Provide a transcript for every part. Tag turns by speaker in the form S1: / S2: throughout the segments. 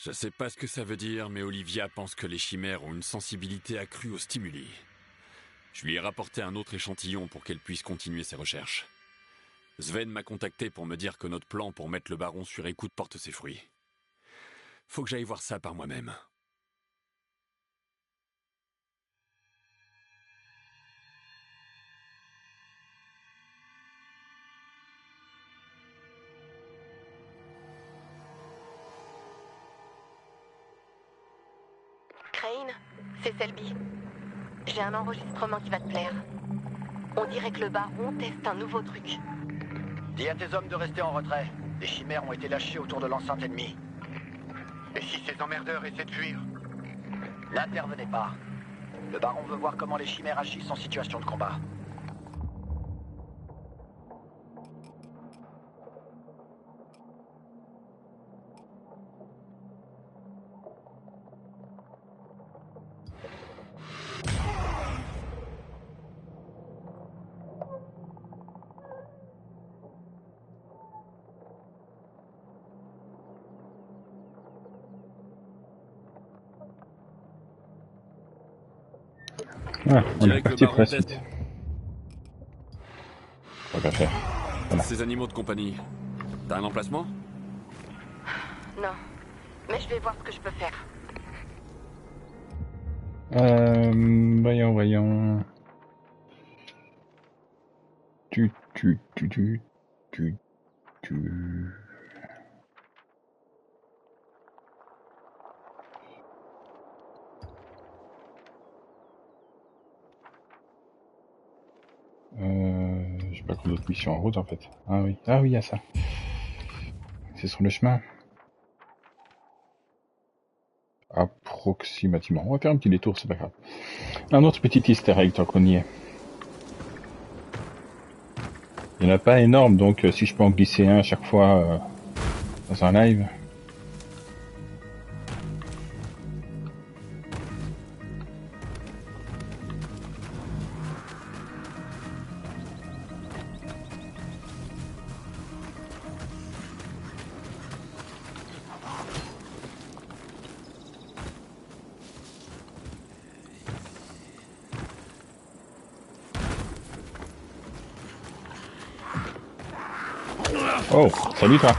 S1: Je sais pas ce que ça veut dire, mais Olivia pense que les chimères ont une sensibilité accrue aux stimuli. Je lui ai rapporté un autre échantillon pour qu'elle puisse continuer ses recherches. Sven m'a contacté pour me dire que notre plan pour mettre le baron sur écoute porte ses fruits. Faut que j'aille voir ça par moi-même.
S2: Crane, c'est Selby. J'ai un enregistrement qui va te plaire. On dirait que le baron teste un nouveau truc.
S3: Dis à tes hommes de rester en retrait. Les chimères ont été lâchées autour de l'enceinte ennemie.
S4: Et si ces emmerdeurs essaient de fuir?
S3: N'intervenez pas. Le baron veut voir comment les chimères agissent en situation de combat.
S5: Ah, on est
S1: Dirais que le
S5: parti
S1: baron
S5: presque.
S1: teste
S5: Pas qu'à faire. Voilà.
S1: ces animaux de compagnie. T'as un emplacement?
S2: Non, mais je vais voir ce que je peux faire.
S5: Voyons. Tu. J'ai pas encore d'autres missions en route en fait. Ah oui, il y a ça. C'est sur le chemin. Approximativement. On va faire un petit détour, c'est pas grave. Un autre petit easter egg tant qu'on y est. Il n'y en a pas énorme, donc si je peux en glisser un à chaque fois dans un live. Oh, salut toi.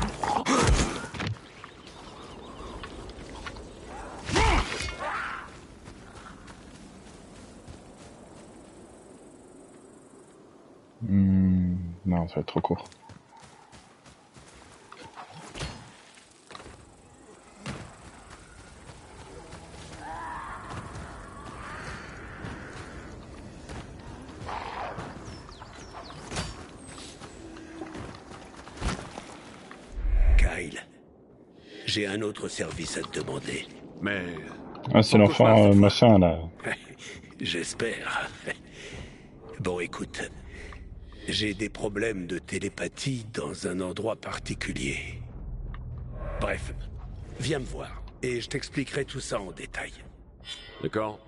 S5: Non, ça va être trop court.
S6: Kyle, j'ai un autre service à te demander.
S1: Mais...
S5: Ah, c'est l'enfant machin là.
S6: J'espère. Bon, écoute, j'ai des problèmes de télépathie dans un endroit particulier. Bref, viens me voir et je t'expliquerai tout ça en détail.
S1: D'accord.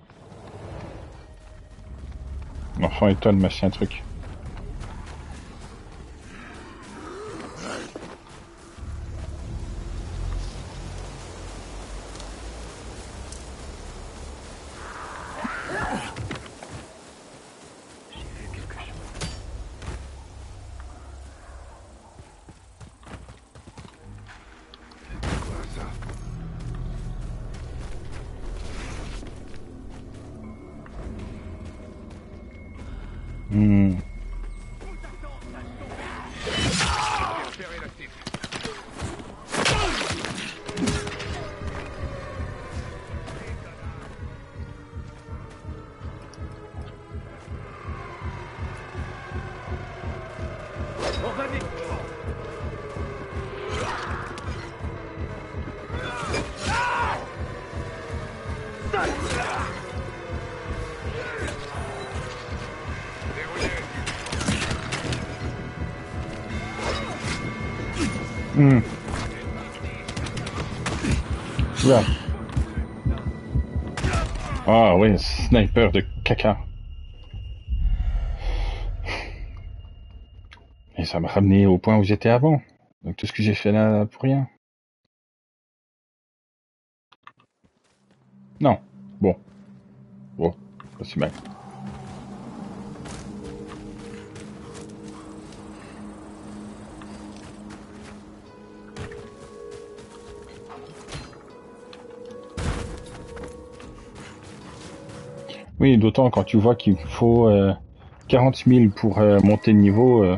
S5: L'enfant étoile machin truc. Oula. Ah ouais, sniper de caca. Et ça m'a ramené au point où j'étais avant. Donc tout ce que j'ai fait là pour rien. Non. Bon. Bon, pas si mal. Oui, d'autant quand tu vois qu'il faut 40 000 pour monter de niveau.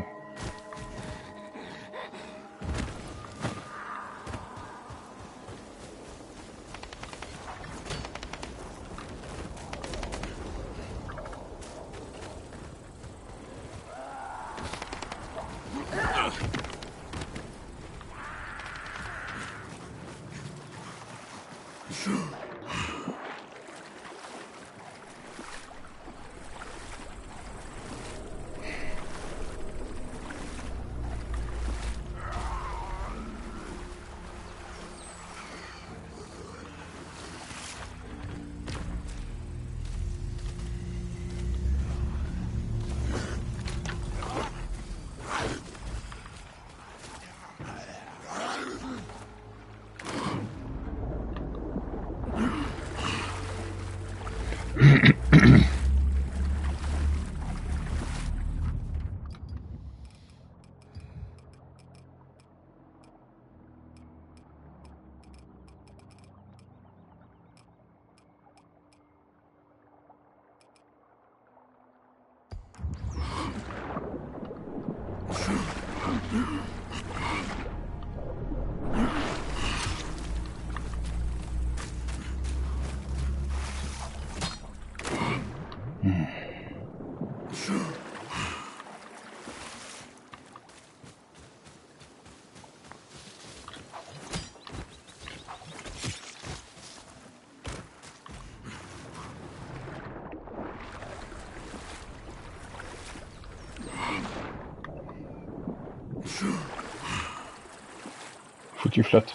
S5: Faut que tu flottes.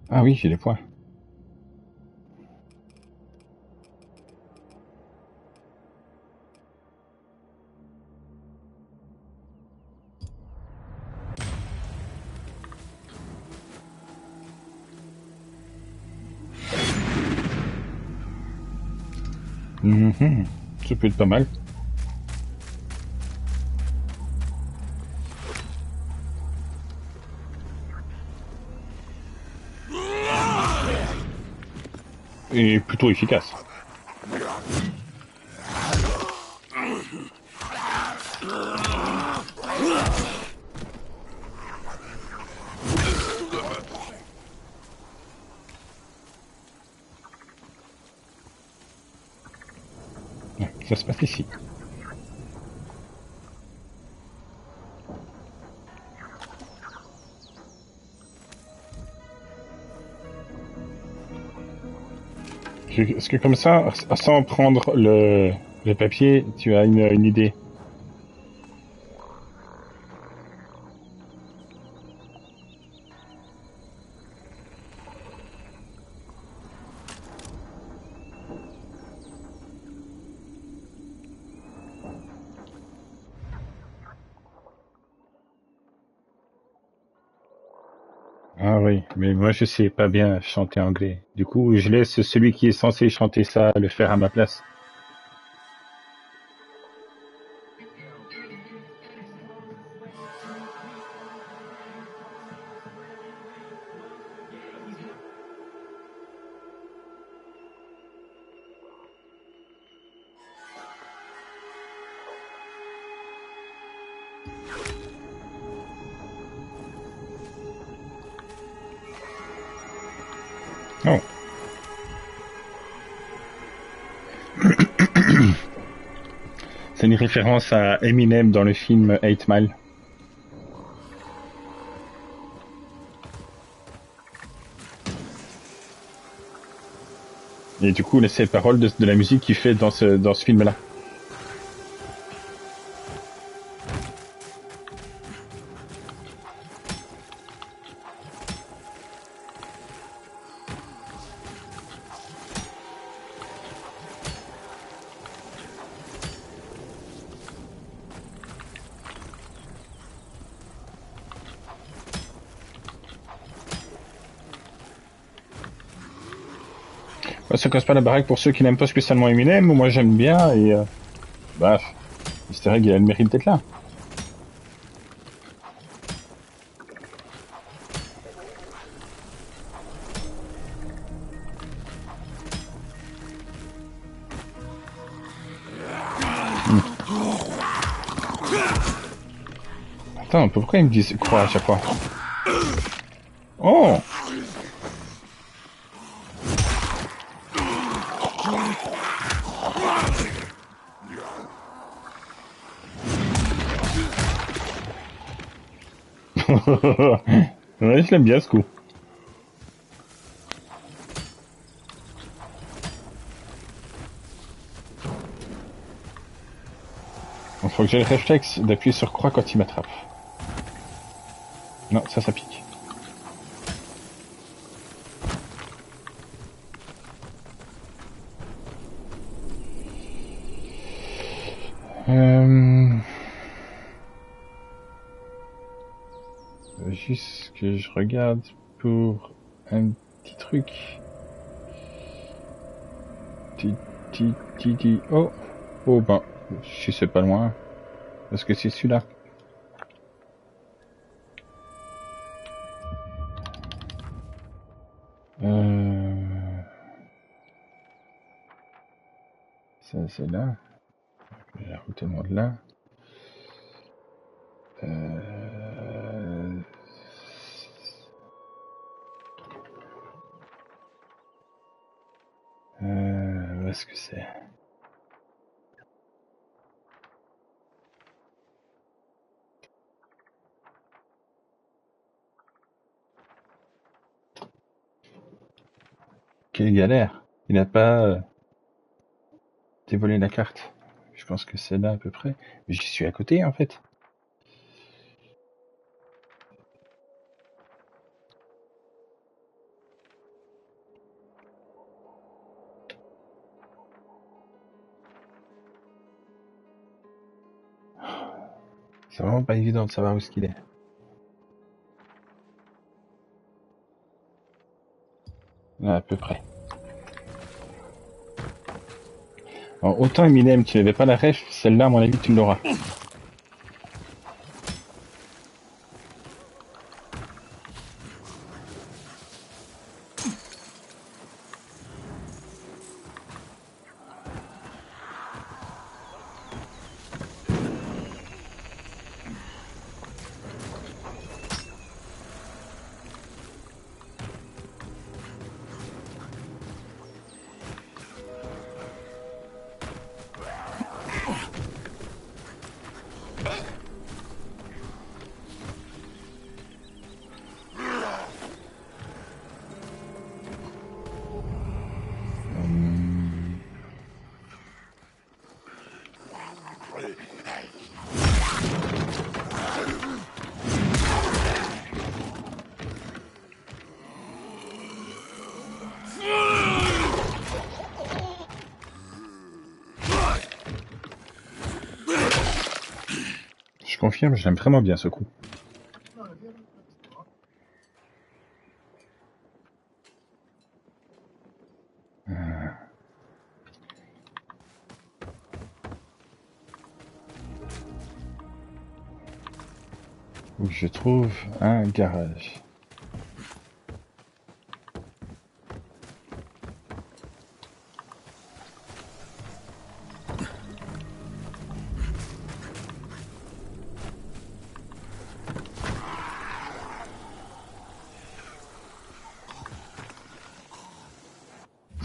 S5: Ah oui, j'ai des points. Ça peut être pas mal. Et plutôt efficace. Ça se passe ici. Est-ce que comme ça, sans prendre le papier, tu as une idée? Ah oui, mais moi je sais pas bien chanter anglais. Du coup, je laisse celui qui est censé chanter ça le faire à ma place. Oh. C'est une référence à Eminem dans le film 8 Mile. Et du coup, c'est les paroles de la musique qu'il fait dans ce film-là. Ça casse pas la baraque pour ceux qui n'aiment pas spécialement Eminem. Moi, j'aime bien et bah, Easter Egg, il a le mérite d'être là. Attends, pourquoi ils me disent croix à chaque fois? Oh! Ouais, je l'aime bien ce coup. Il faut que j'ai le réflexe d'appuyer sur croix quand il m'attrape. Non, ça pique. Juste que je regarde pour un petit truc. Oh, oh ben, je sais pas loin. Parce que c'est celui-là. Ça c'est là. La route est loin de là. Où est-ce que c'est? Quelle galère! Il n'a pas dévoilé la carte. Je pense que c'est là à peu près. Mais j'y suis à côté en fait. C'est vraiment pas évident de savoir où est-ce qu'il est. Là, à peu près. Alors, autant Eminem, tu n'avais pas la ref, celle-là, à mon avis, tu l'auras. Je confirme, j'aime vraiment bien ce coup. Où je trouve un garage.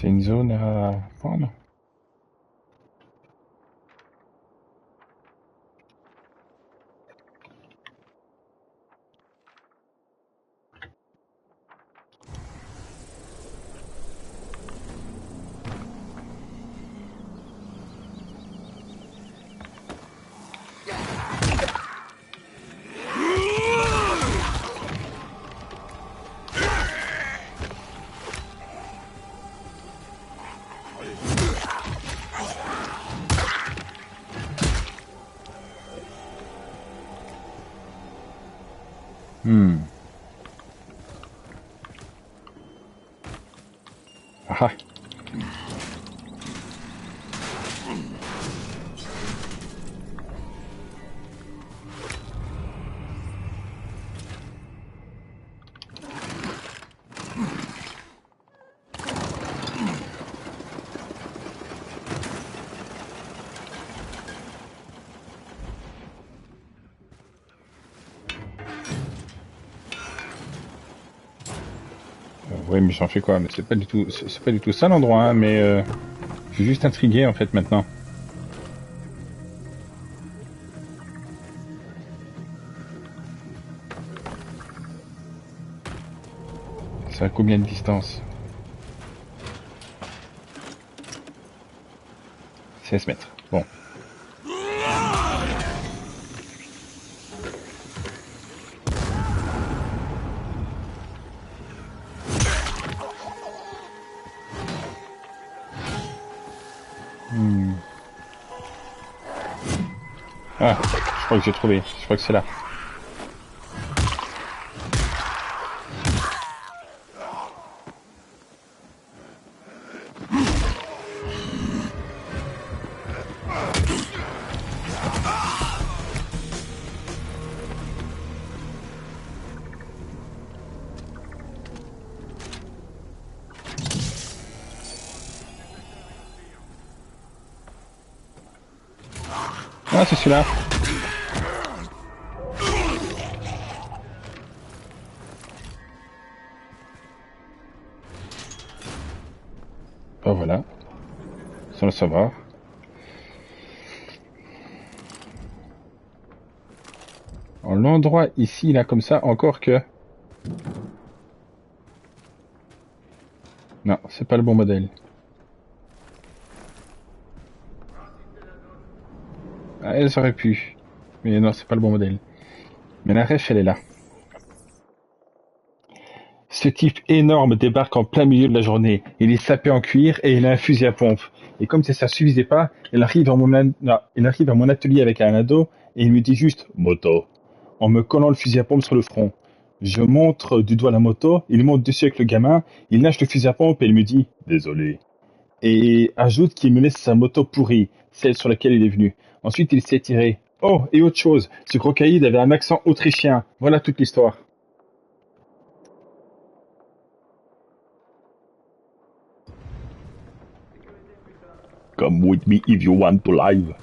S5: C'est une zone à prendre. Ah. Oui, mais j'en fais quoi? Mais c'est pas du tout, c'est pas du tout ça l'endroit, hein, mais je suis juste intrigué en fait maintenant. C'est à combien de distance? 16 mètres. Bon. Ah, je crois que j'ai trouvé. Je crois que c'est là. Ah, c'est celui-là. Ben voilà. Sans le savoir. En l'endroit ici, là, comme ça, encore que... Non, c'est pas le bon modèle. Ah, elles auraient pu. Mais non, c'est pas le bon modèle. Mais la ref, elle est là. Ce type énorme débarque en plein milieu de la journée. Il est sapé en cuir et il a un fusil à pompe. Et comme ça suffisait pas, il arrive à mon atelier avec un ado et il me dit juste « moto » en me collant le fusil à pompe sur le front. Je montre du doigt la moto, il monte dessus avec le gamin, il lâche le fusil à pompe et il me dit « désolé ». Et ajoute qu'il me laisse sa moto pourrie, celle sur laquelle il est venu. Ensuite, il s'est tiré. Oh, et autre chose, ce gros caïd avait un accent autrichien. Voilà toute l'histoire. Come with me if you want to live.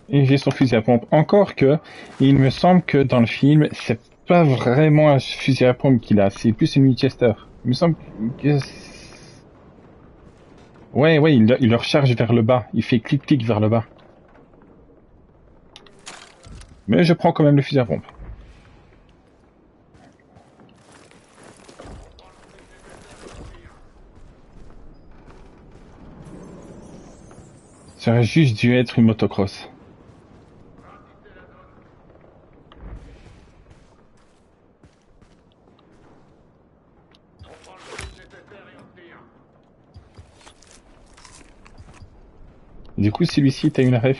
S5: Et j'ai son fusil à pompe. Encore que, il me semble que dans le film, c'est pas vraiment un fusil à pompe qu'il a, c'est plus une Winchester. Il me semble que... Ouais, il le recharge vers le bas. Il fait clic-clic vers le bas. Mais je prends quand même le fusil à pompe. Ça aurait juste dû être une motocross. Du coup, celui-ci, t'as une ref.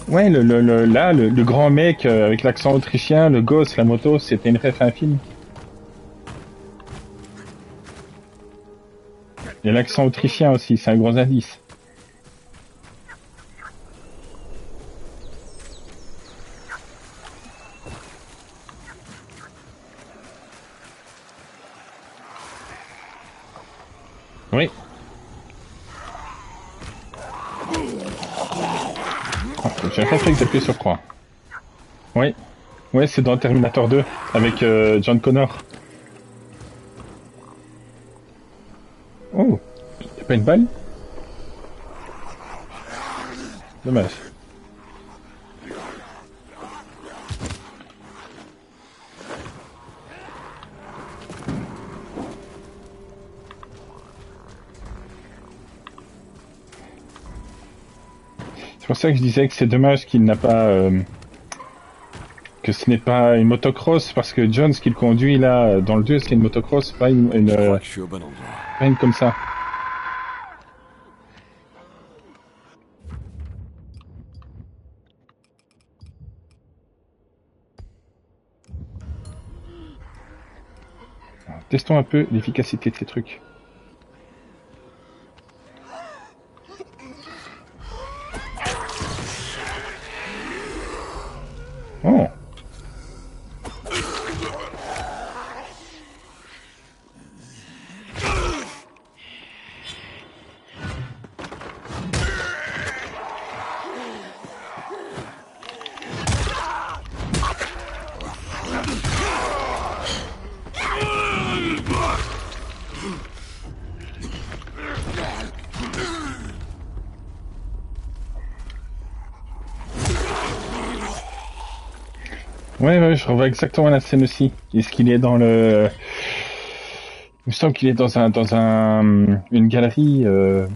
S5: Ouais, le grand mec avec l'accent autrichien, le gosse, la moto, c'était une ref à un film. Il y a l'accent autrichien aussi, c'est un gros indice. Oui. Oh, j'ai un réflexe d'appuyer sur croix. Oui. Ouais, c'est dans Terminator 2, avec John Connor. Oh, y'a pas une balle? Dommage. C'est pour ça que je disais que c'est dommage qu'il n'a pas... que ce n'est pas une motocross, parce que John, ce qu'il conduit là, dans le 2, c'est une motocross, pas
S1: Je crois que je suis au bon endroit.
S5: pas une comme ça. Alors, testons un peu l'efficacité de ces trucs. Oh! Ouais, je revois exactement la scène aussi. Est-ce qu'il est dans le... Il me semble qu'il est dans une galerie de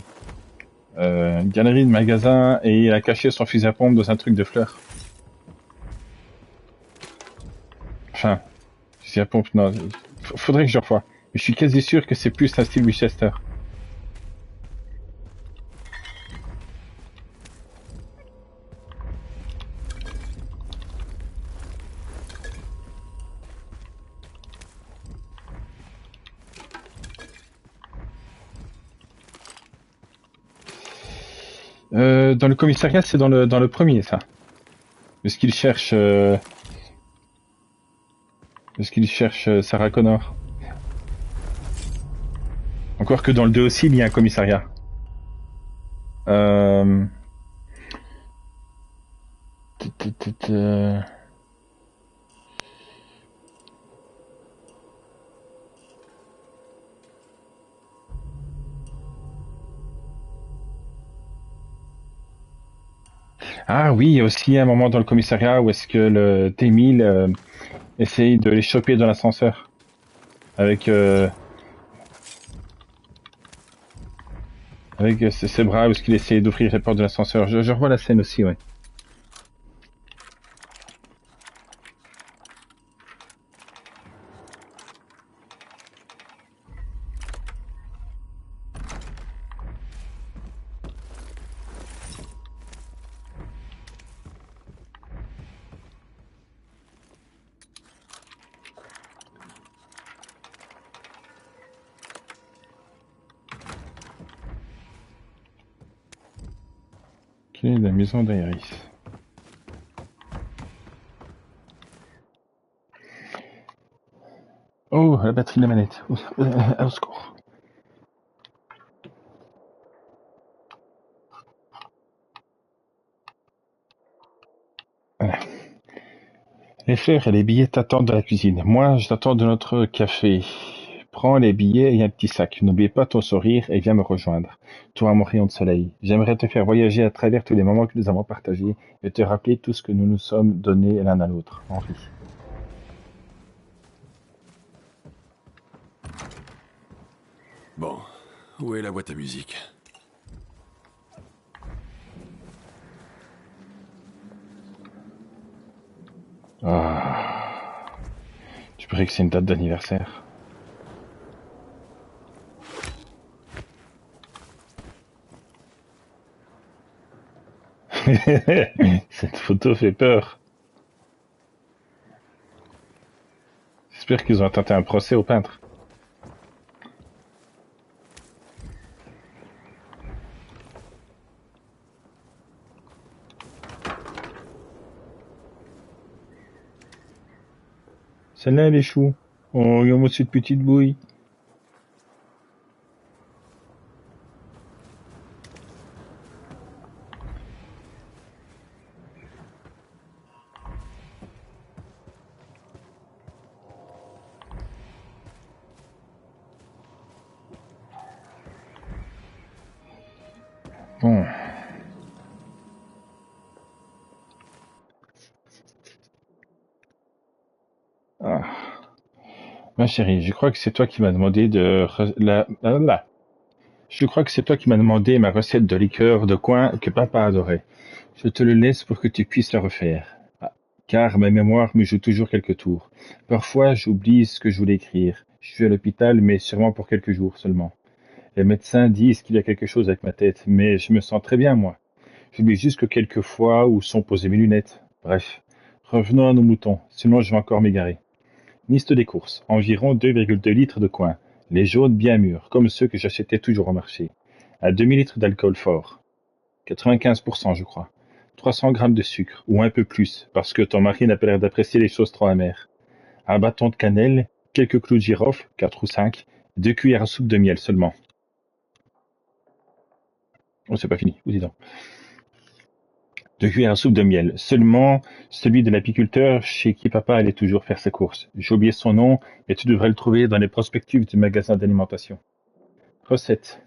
S5: magasin et il a caché son fusil à pompe dans un truc de fleurs. Enfin, fusil à pompe, non. Faudrait que je revoie. Mais je suis quasi sûr que c'est plus un style Winchester. Dans le commissariat, c'est dans le premier, ça. Parce qu'il cherche... Sarah Connor. Encore que dans le 2 aussi, il y a un commissariat. Ah oui, il y a aussi un moment dans le commissariat où est-ce que le T-1000 essaye de les choper dans l'ascenseur. Avec ses bras, où est-ce qu'il essaye d'ouvrir les portes de l'ascenseur. Je revois la scène aussi, ouais. Ok, la maison d'Iris. Oh, la batterie de la manette. Au secours. Voilà. Les fleurs et les billets t'attendent dans la cuisine. Moi, je t'attends de notre café. Prends les billets et un petit sac. N'oublie pas ton sourire et viens me rejoindre. Toi, mon rayon de soleil. J'aimerais te faire voyager à travers tous les moments que nous avons partagés et te rappeler tout ce que nous nous sommes donnés l'un à l'autre. Henri.
S1: Bon, où est la boîte à musique?
S5: Ah. Tu paries que c'est une date d'anniversaire. Cette photo fait peur. J'espère qu'ils ont tenté un procès au peintre. Celle-là, elle est chou. Oh, regarde-moi cette petite bouille. Bon. Ma chérie, je crois que c'est toi qui m'as demandé Je crois que c'est toi qui m'as demandé ma recette de liqueur de coin que papa adorait. Je te le laisse pour que tu puisses la refaire. Ah, car ma mémoire me joue toujours quelques tours. Parfois, j'oublie ce que je voulais écrire. Je suis à l'hôpital, mais sûrement pour quelques jours seulement. Les médecins disent qu'il y a quelque chose avec ma tête, mais je me sens très bien, moi. J'oublie juste que quelques fois où sont posées mes lunettes. Bref, revenons à nos moutons, sinon je vais encore m'égarer. Liste des courses, environ 2,2 litres de coin, les jaunes bien mûrs, comme ceux que j'achetais toujours au marché, à demi-litre d'alcool fort, 95% je crois, 300 grammes de sucre, ou un peu plus, parce que ton mari n'a pas l'air d'apprécier les choses trop amères, un bâton de cannelle, quelques clous de girofle, 4 ou 5, 2 cuillères à soupe de miel seulement. Oh, c'est pas fini, ou dis donc. 2 cuillères à soupe de miel, seulement celui de l'apiculteur chez qui papa allait toujours faire ses courses. J'ai oublié son nom, mais tu devrais le trouver dans les prospectus du magasin d'alimentation. Recette.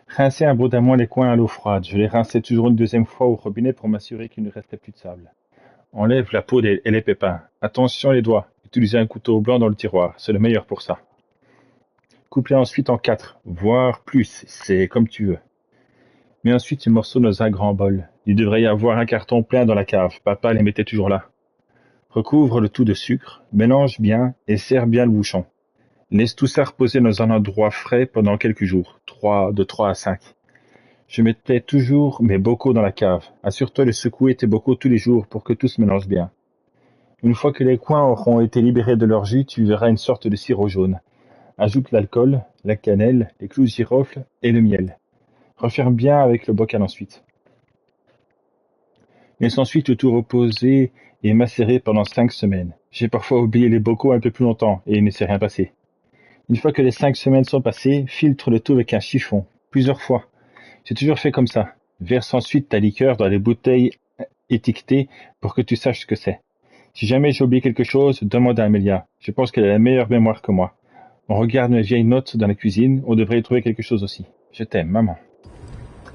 S5: Rincer abondamment les coins à l'eau froide. Je les rinçais toujours une deuxième fois au robinet pour m'assurer qu'il ne restait plus de sable. Enlève la peau et les pépins. Attention les doigts. Utilisez un couteau blanc dans le tiroir. C'est le meilleur pour ça. Coupe-les ensuite en 4, voire plus. C'est comme tu veux. Mets ensuite ces morceaux dans un grand bol. Il devrait y avoir un carton plein dans la cave. Papa les mettait toujours là. Recouvre le tout de sucre. Mélange bien et serre bien le bouchon. Laisse tout ça reposer dans un endroit frais pendant quelques jours. De 3 à 5. Je mettais toujours mes bocaux dans la cave. Assure-toi de secouer tes bocaux tous les jours pour que tout se mélange bien. Une fois que les coins auront été libérés de leur jus, tu verras une sorte de sirop jaune. Ajoute l'alcool, la cannelle, les clous de girofle et le miel. Referme bien avec le bocal ensuite. Laisse ensuite le tout reposer et macérer pendant 5 semaines. J'ai parfois oublié les bocaux un peu plus longtemps et il ne s'est rien passé. Une fois que les 5 semaines sont passées, filtre le tout avec un chiffon, plusieurs fois. J'ai toujours fait comme ça. Verse ensuite ta liqueur dans les bouteilles étiquetées pour que tu saches ce que c'est. Si jamais j'ai oublié quelque chose, demande à Amelia. Je pense qu'elle a la meilleure mémoire que moi. On regarde mes vieilles notes dans la cuisine, on devrait y trouver quelque chose aussi. Je t'aime, maman.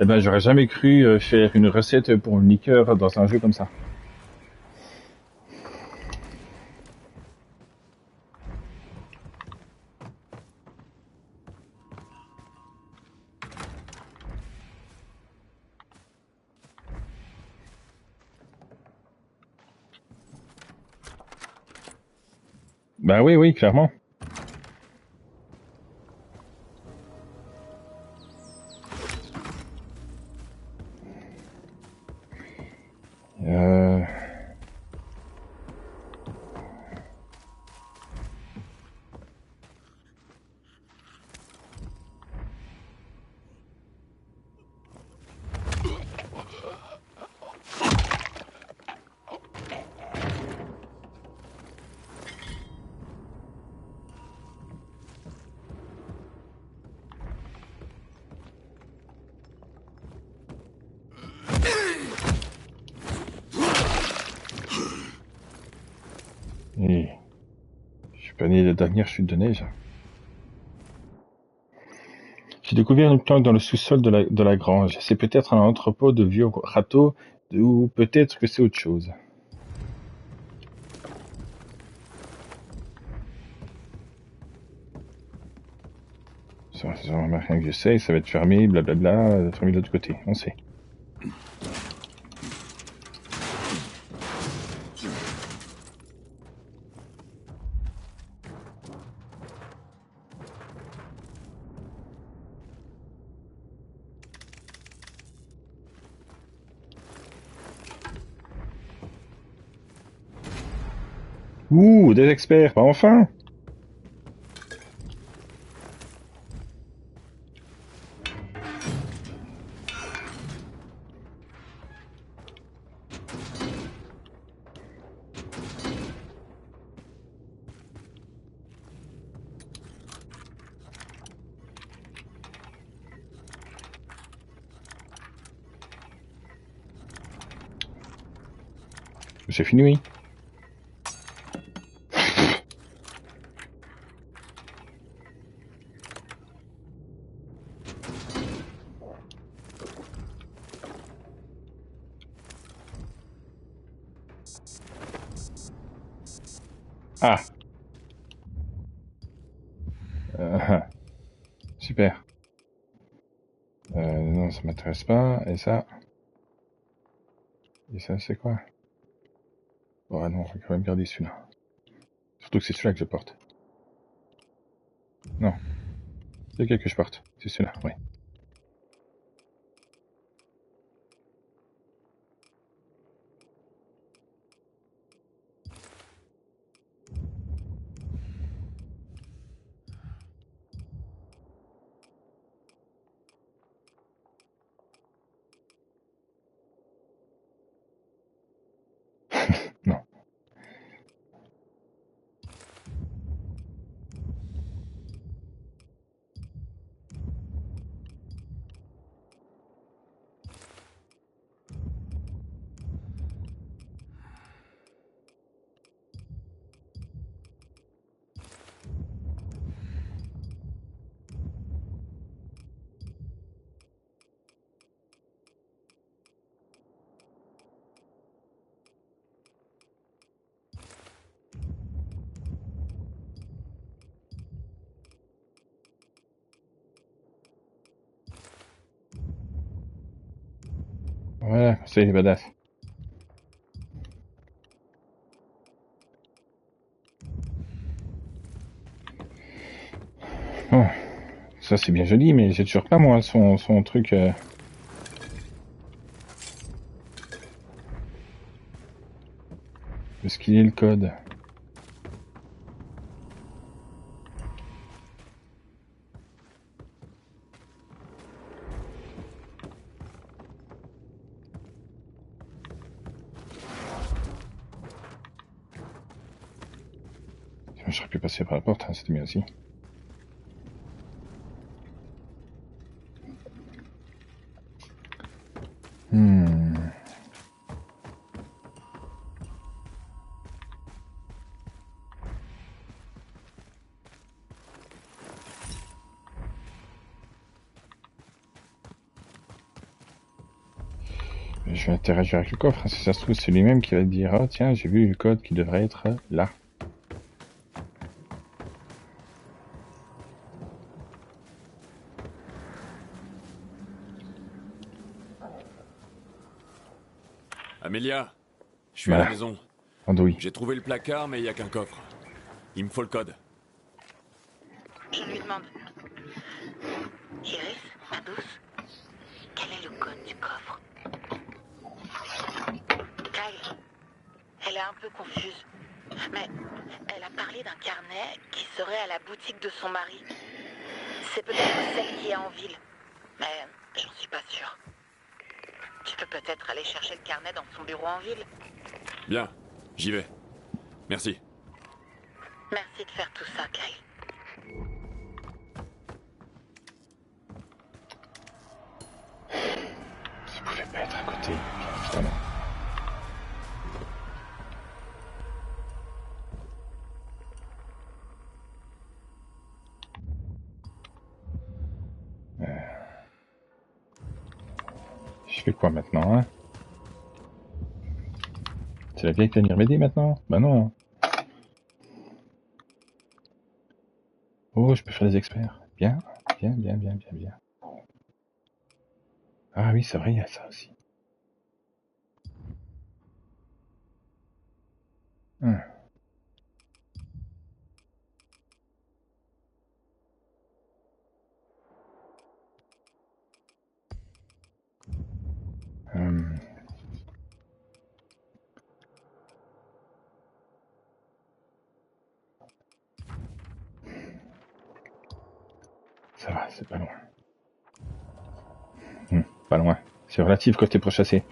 S5: Eh ben, j'aurais jamais cru faire une recette pour une liqueur dans un jeu comme ça. Ben oui, oui, clairement. Euh... Et... Je suis pas né la dernière chute de neige. J'ai découvert une planque dans le sous-sol de la grange. C'est peut-être un entrepôt de vieux râteaux, ou peut-être que c'est autre chose. Ça va rien que j'essaye, ça va être fermé, blablabla, fermé de l'autre côté, on sait. Ouh, des experts, bah enfin! C'est fini, oui. Ah, super. Non, ça m'intéresse pas. Et ça... Et ça, c'est quoi? Oh non, on va quand même garder celui-là. Surtout que c'est celui-là que je porte. Non. C'est lequel que je porte? C'est celui-là, oui. Non. Voilà, c'est les badass. Oh, ça c'est bien joli, mais j'ai toujours pas moi son truc. De ce qu'il est le code. J'aurais pu passer par la porte, hein, c'était bien aussi. Je vais interagir avec le coffre, hein. Si ça se trouve, c'est lui-même qui va dire « Oh tiens, j'ai vu le code qui devrait être là. »
S1: Amélia, je suis à la maison.
S5: Andouille.
S1: J'ai trouvé le placard, mais il n'y a qu'un coffre. Il me faut le code.
S2: Je lui demande. Iris, ma douce, quel est le code du coffre? Kyle, elle est un peu confuse, mais elle a parlé d'un carnet qui serait à la boutique de son mari. C'est peut-être celle qui est en ville, mais j'en suis pas sûre. Tu peux peut-être aller chercher le carnet dans son bureau en ville.
S1: Bien, j'y vais. Merci.
S2: Merci de faire tout ça, Kyle.
S5: Ça pouvait pas être à côté, évidemment. Je fais quoi maintenant, hein? C'est la vieille qui va venir m'aider maintenant? Bah non. Oh, je peux faire des experts. Bien, bien, bien, bien, bien, bien. Ah oui, c'est vrai, il y a ça aussi. Ça va, c'est pas loin. Pas loin. C'est relatif côté pourchassé.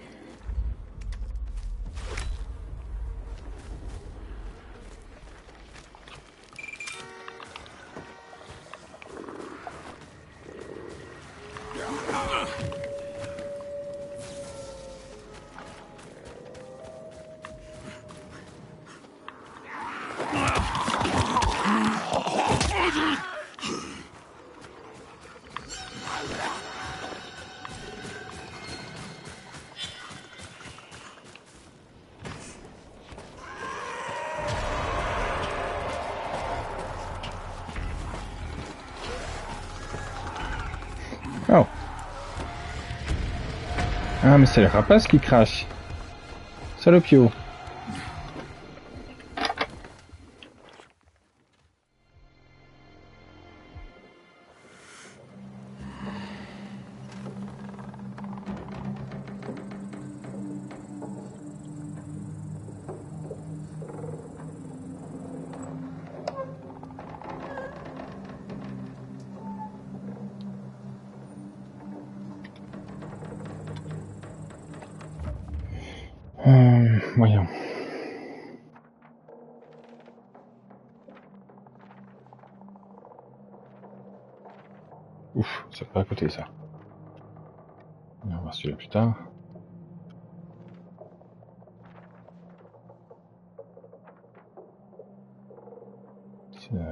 S5: Oh. Ah, mais c'est le rapace qui crache. Salopio. Voyons. Ouf, c'est pas à côté ça. On va voir celui-là plus tard.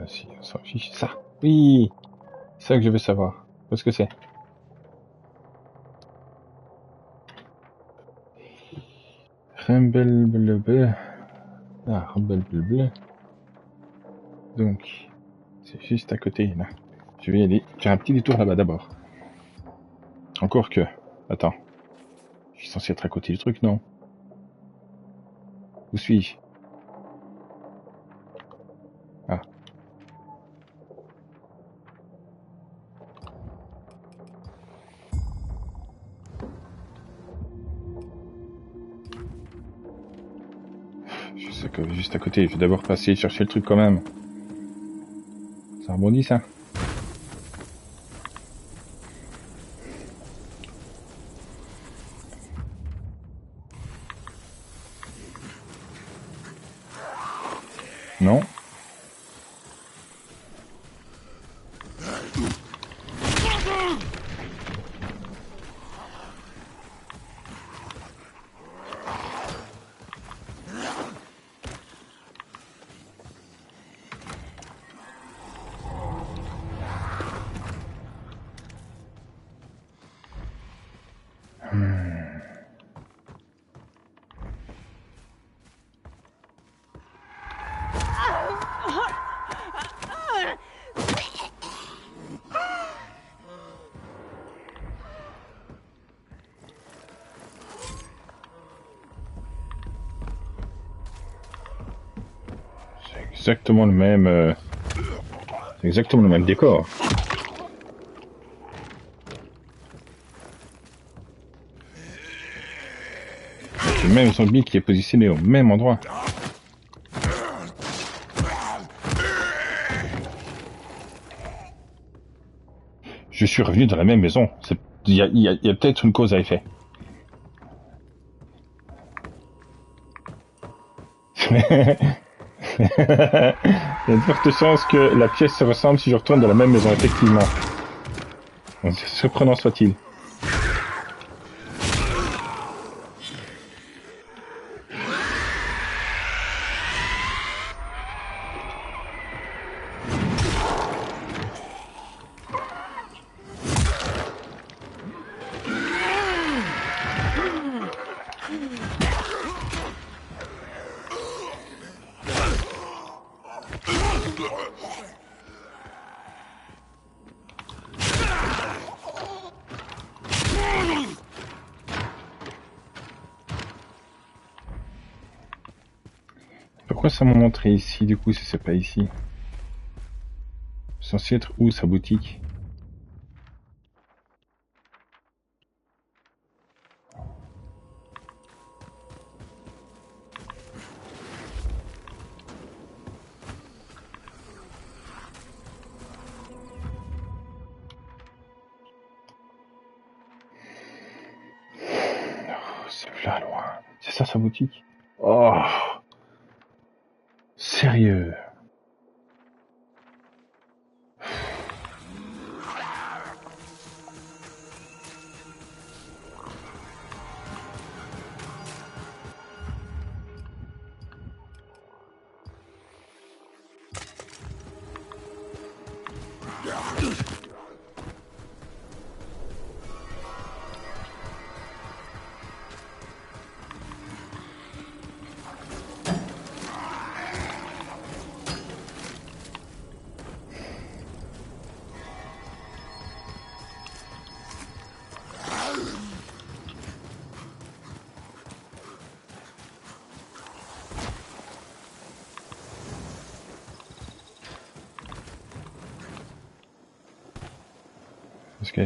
S5: Si on s'en fiche. Ça. Oui. C'est ça que je veux savoir. Qu'est-ce que c'est? Rumble bleu. Ah, Rumble bleu. Donc, c'est juste à côté là. Je vais y aller. Faire un petit détour là-bas d'abord. Encore que. Attends. Je suis censé être à côté du truc, non? Où suis-je? Ah. Je sais que juste à côté, je vais d'abord passer chercher le truc quand même. Ça rebondit ça? Non? C'est exactement le même... c'est exactement le même décor. C'est le même zombie qui est positionné au même endroit. Je suis revenu dans la même maison. Il y a peut-être une cause à effet. Il y a de fortes chances que la pièce se ressemble si je retourne dans la même maison, effectivement. Surprenant soit-il. Pourquoi ça m'a montré ici, du coup, si c'est pas ici? C'est censé être où, sa boutique? Oh, c'est là, loin. C'est ça, sa boutique? Oh! Sérieux? Parce que...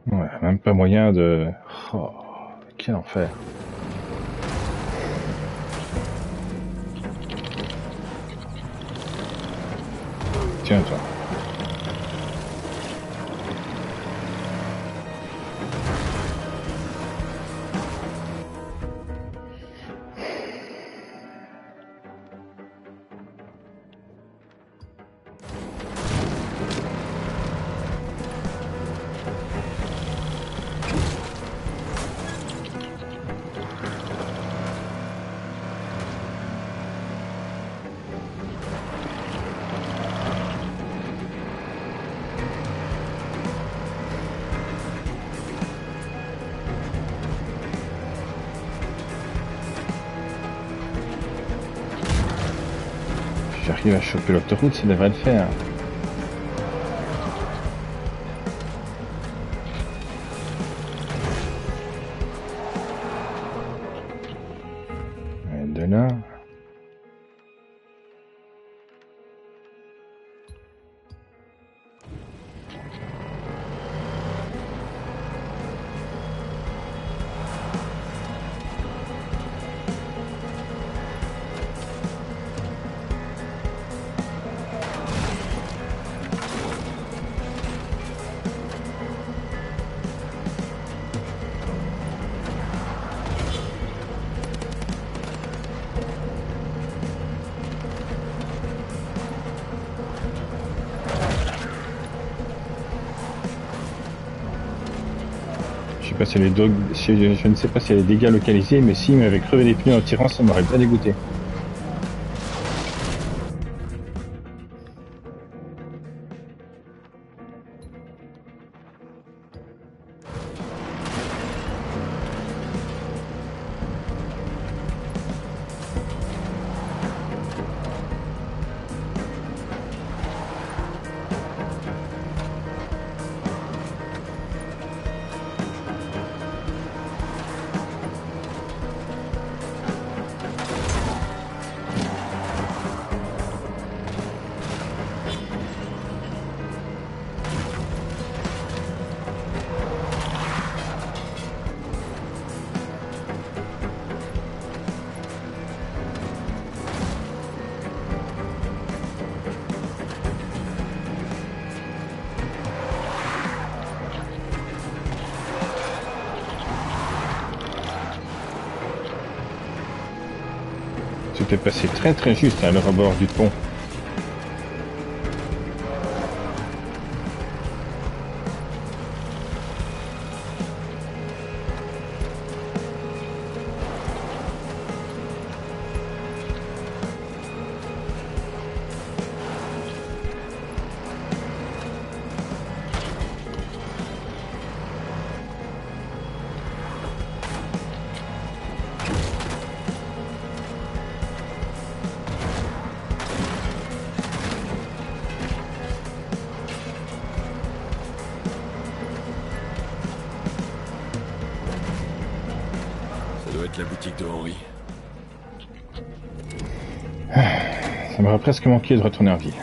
S5: Ouais, même pas moyen de... Oh, quel enfer. Tiens, toi. J'arrive à choper l'autoroute, ça devrait le faire. Et de là... Je ne sais pas s'il y a des dégâts localisés, mais s'il m'avait crevé les pneus en tirant, ça m'aurait bien dégoûté. C'était passé très juste à leur bord du pont.
S1: La boutique de Henri.
S5: Ça m'aurait presque manqué de retourner en ville.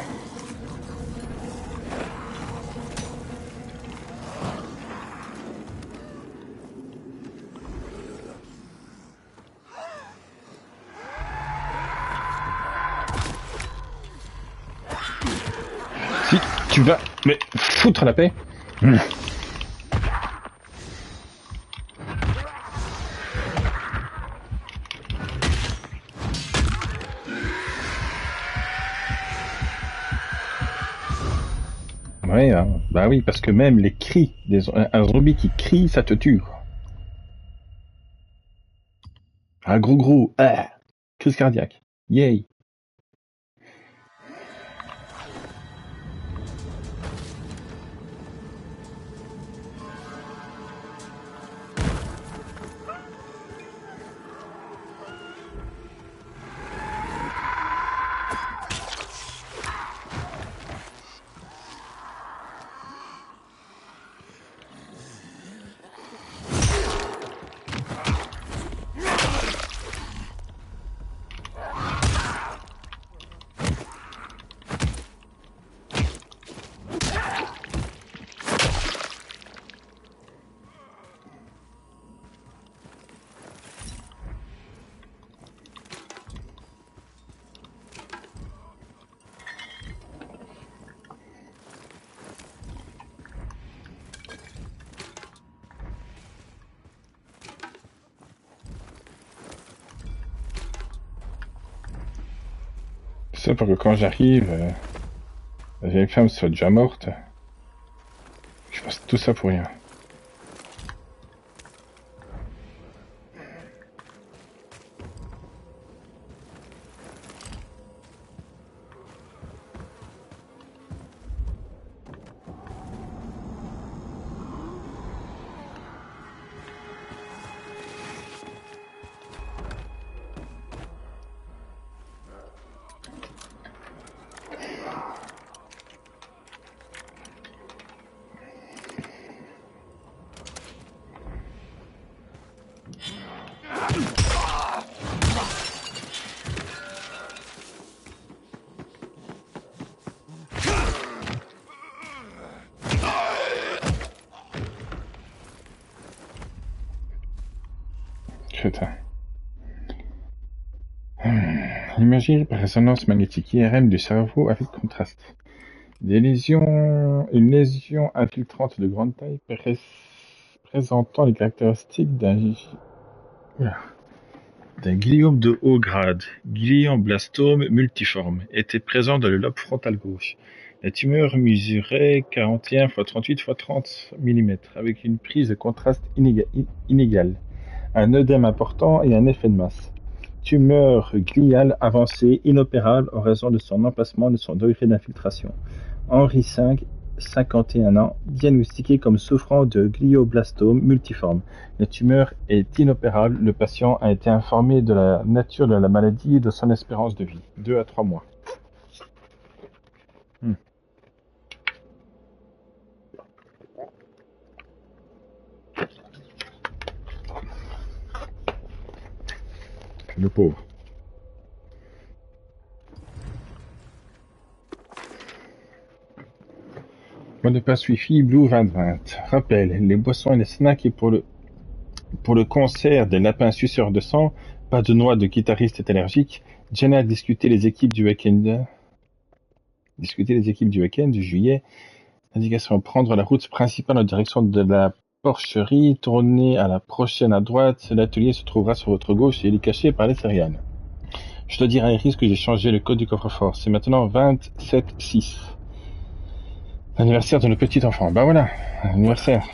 S5: Si tu vas me foutre la paix. Bah oui, parce que même les cris, un zombie qui crie, ça te tue, quoi. Un gros, crise cardiaque. Yay. Ça pour que quand j'arrive, la vieille femme soit déjà morte. Je fasse tout ça pour rien. Putain. Imagerie par résonance magnétique IRM du cerveau avec contraste. Une lésion infiltrante de grande taille présentant les caractéristiques d'un gliome de haut grade, glioblastome multiforme, était présent dans le lobe frontal gauche. La tumeur mesurait 41 x 38 x 30 mm, avec une prise de contraste inégale, un œdème important et un effet de masse. Tumeur gliale avancée, inopérable en raison de son emplacement et de son degré d'infiltration. Henri V, 51 ans, diagnostiqué comme souffrant de glioblastome multiforme. La tumeur est inopérable. Le patient a été informé de la nature de la maladie et de son espérance de vie. 2 à 3 mois. Le pauvre. Mot de passe Wi-Fi Blue 2020. Rappel, les boissons et les snacks et pour le concert des lapins suceurs de sang, pas de noix de guitariste est allergique. Jenna a discuté les équipes du week-end du juillet. Indication, prendre la route principale en direction de la porcherie, tourner à la prochaine à droite, l'atelier se trouvera sur votre gauche et il est caché par les céréales. Je dois dire à Iris que j'ai changé le code du coffre-fort, c'est maintenant 27-6. L'anniversaire de nos petits enfants. Bah voilà, anniversaire.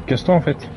S5: Casse-toi en fait.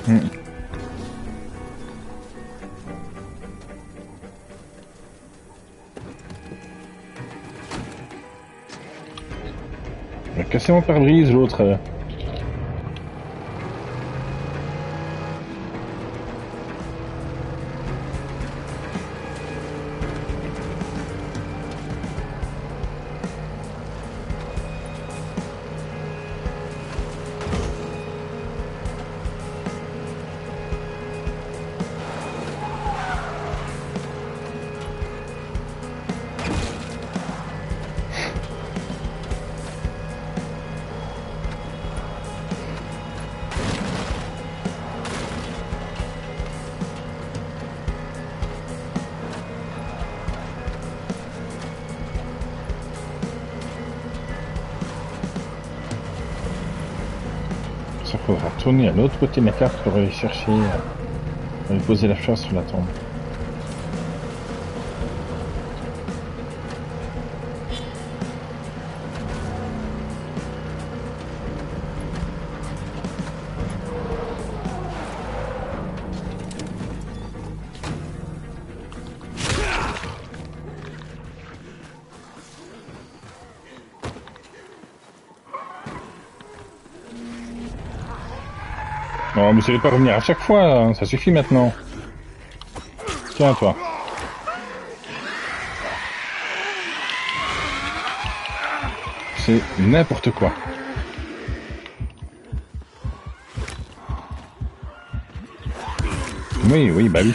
S5: Il a cassé mon pare-brise, l'autre. Ça faudra tourner à l'autre côté de la carte pour aller chercher, aller poser la fleur sur la tombe. Non, mais ça ne pas revenir à chaque fois, hein. Ça suffit maintenant. Tiens, toi. C'est n'importe quoi. Oui, oui, bah oui.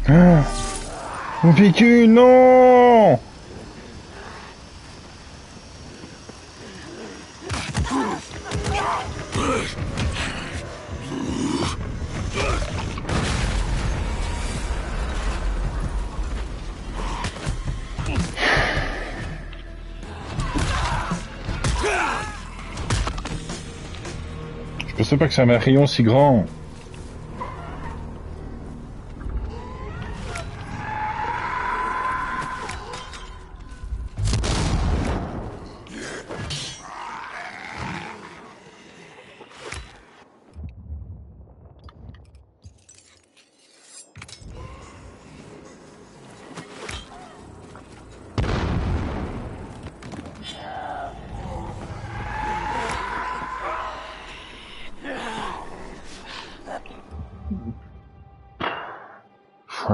S5: Ah, mon véhicule, non! Je pensais pas que ça avait un rayon si grand.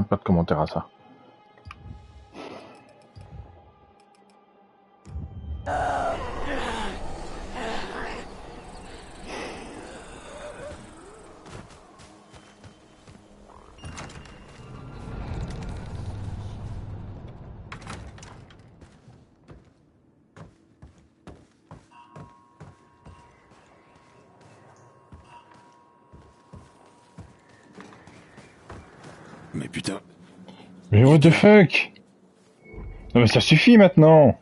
S5: Pas de commentaire à ça.
S1: Mais putain...
S5: Mais what the fuck? Non mais ça suffit maintenant.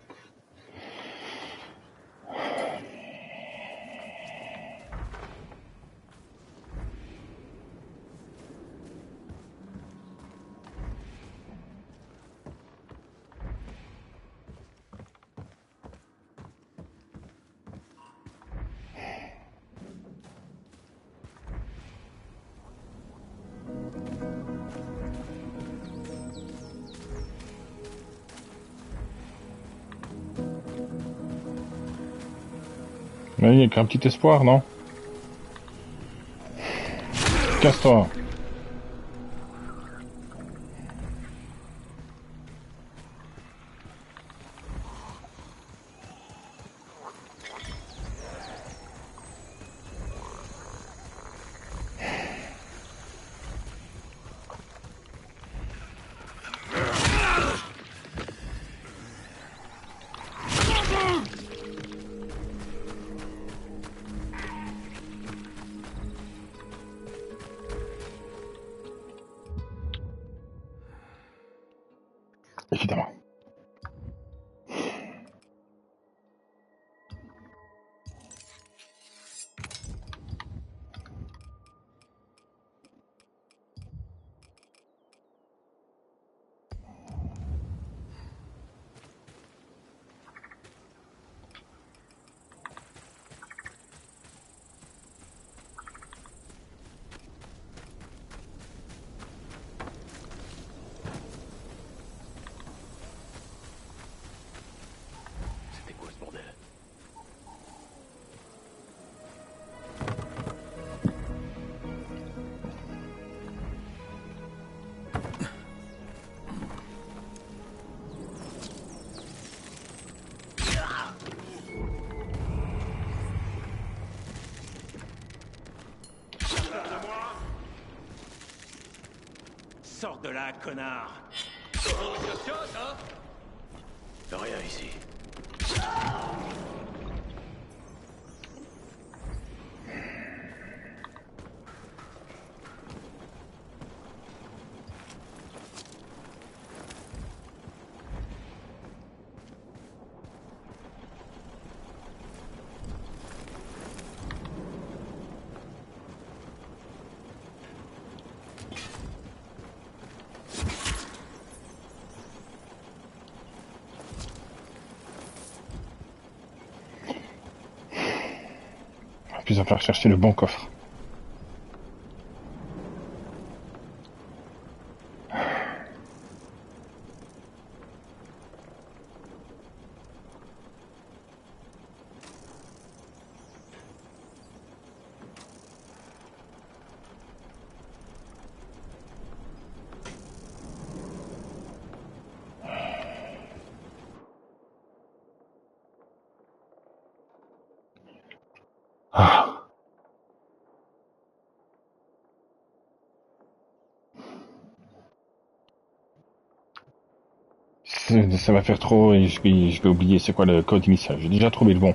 S5: Mais il y a qu'un petit espoir, non? Casse-toi.
S6: de là, connard. Rien ici.
S5: Puis il va falloir chercher le bon coffre. Ah. Ça va faire trop et je vais oublier c'est quoi le code initial. J'ai déjà trouvé le bon.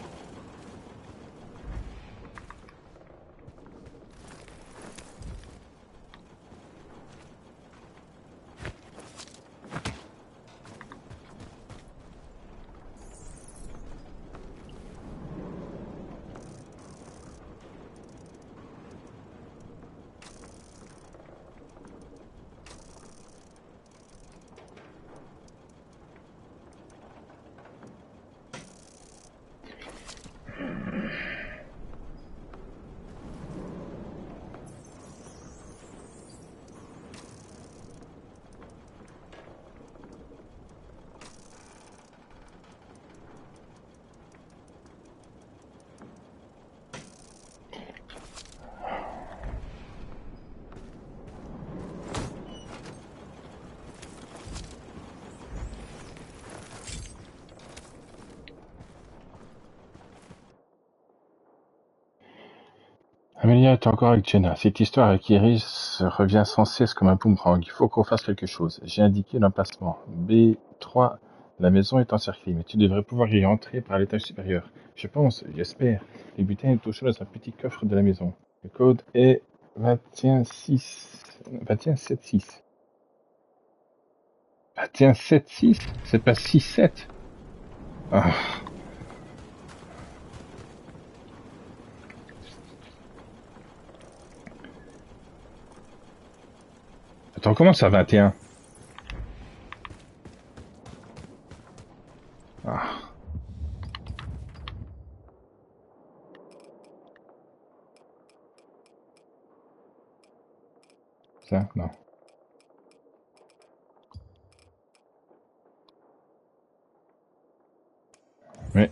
S5: Amelia est encore avec Jenna. Cette histoire avec Iris revient sans cesse comme un boomerang. Il faut qu'on fasse quelque chose. J'ai indiqué l'emplacement. B3. La maison est encerclée, mais tu devrais pouvoir y entrer par l'étage supérieur. Je pense, j'espère. Le butin est au chaud dans un petit coffre de la maison. Le code est 2176. 2176. C'est pas 67. Ah. Attends, comment ça 21? Ah. Ça, non. Mais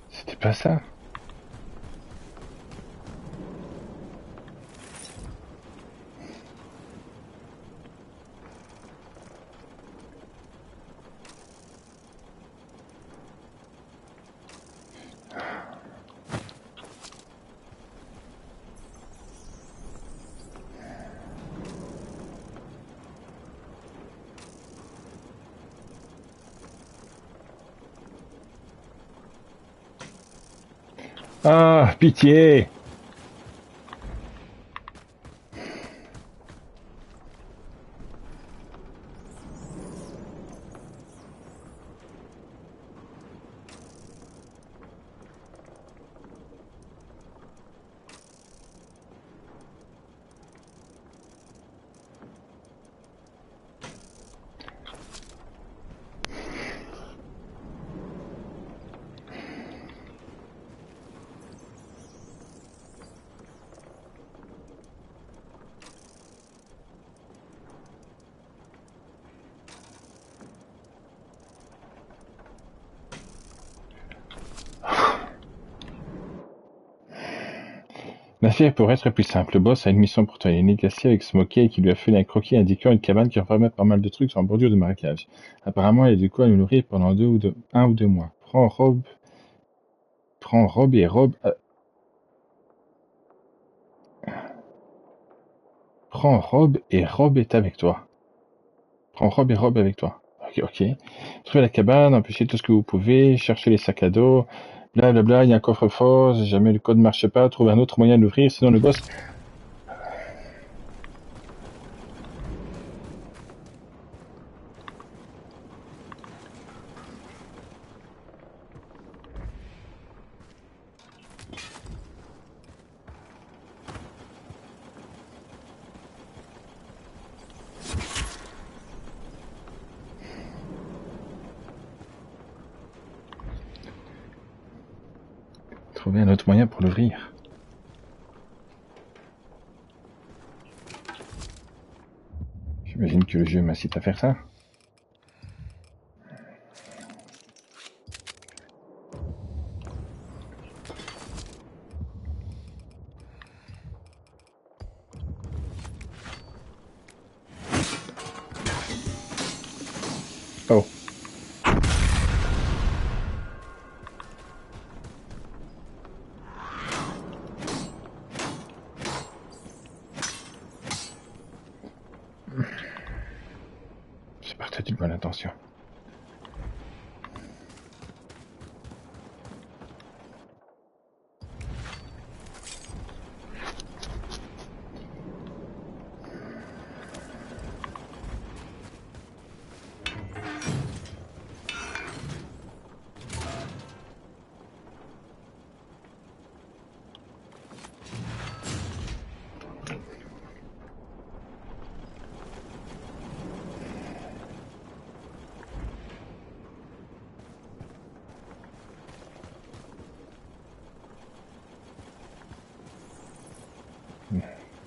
S5: c'était pas ça. Ah, pitié! L'affaire pourrait être plus simple. Le boss a une mission pour toi. Il est négocié avec Smokey qui lui a fait un croquis indiquant une cabane qui renfermait pas mal de trucs sur un bordure de marécage. Apparemment, il y a de quoi nous nourrir pendant 1 ou 2 mois. Prends Rob et Rob Prends Rob et Rob est avec toi. Prends Rob et Rob avec toi. Ok. Trouvez la cabane, empêchez tout ce que vous pouvez, cherchez les sacs à dos, blablabla, il y a un coffre-fort, si jamais le code ne marche pas, trouvez un autre moyen de l'ouvrir, sinon le boss... Trouver un autre moyen pour l'ouvrir. J'imagine que le jeu m'incite à faire ça. Oh. C'est parti d'une bonne intention.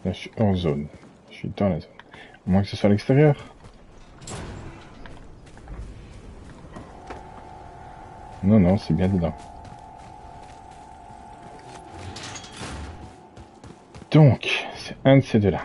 S5: Là, je suis hors zone. Je suis dans la zone. À moins que ce soit à l'extérieur. Non, c'est bien dedans. Donc, c'est un de ces deux-là.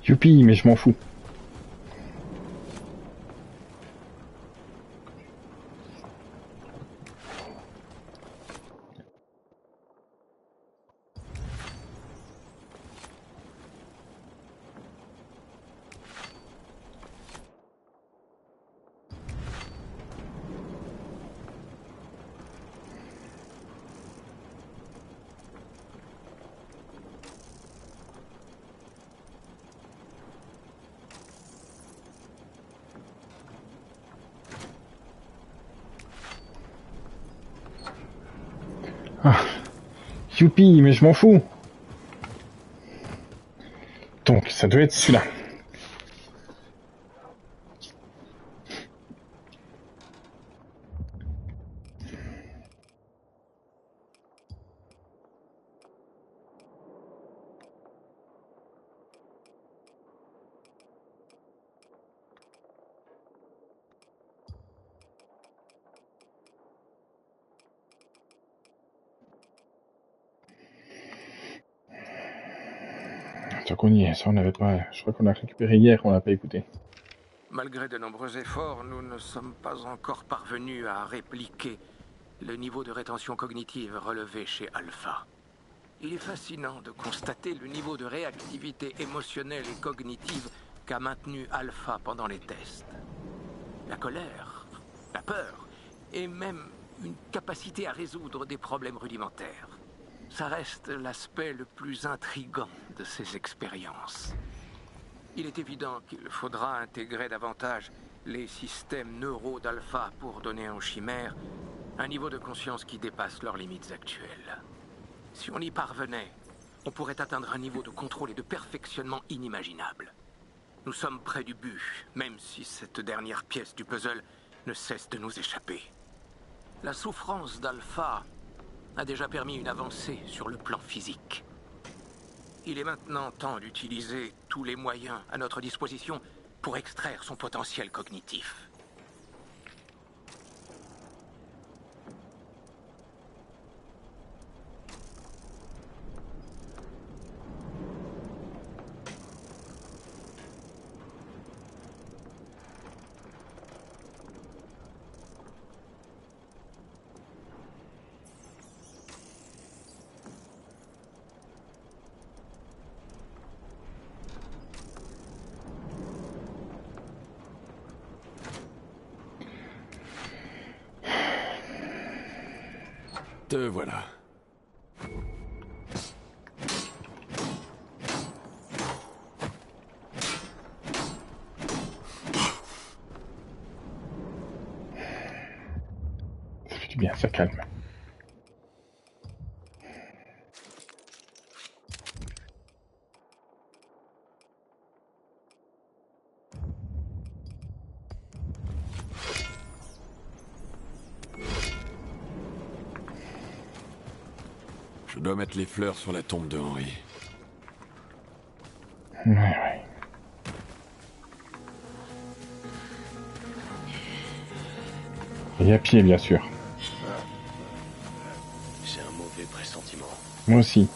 S5: Youpi, mais je m'en fous. Ah, youpi, mais je m'en fous. Donc, ça doit être celui-là. Tant qu'on y est, ça on n'avait pas... Je crois qu'on a récupéré hier, on l'a pas écouté.
S7: Malgré de nombreux efforts, nous ne sommes pas encore parvenus à répliquer le niveau de rétention cognitive relevé chez Alpha. Il est fascinant de constater le niveau de réactivité émotionnelle et cognitive qu'a maintenu Alpha pendant les tests. La colère, la peur, et même une capacité à résoudre des problèmes rudimentaires. Ça reste l'aspect le plus intrigant de ces expériences. Il est évident qu'il faudra intégrer davantage les systèmes neuraux d'Alpha pour donner aux chimères un niveau de conscience qui dépasse leurs limites actuelles. Si on y parvenait, on pourrait atteindre un niveau de contrôle et de perfectionnement inimaginable. Nous sommes près du but, même si cette dernière pièce du puzzle ne cesse de nous échapper. La souffrance d'Alpha a déjà permis une avancée sur le plan physique. Il est maintenant temps d'utiliser tous les moyens à notre disposition pour extraire son potentiel cognitif.
S1: Te voilà.
S5: Ça fait du bien, ça calme.
S1: Je dois mettre les fleurs sur la tombe de Henry.
S5: Ouais. Et à pied, bien sûr.
S6: J'ai un mauvais pressentiment.
S5: Moi aussi.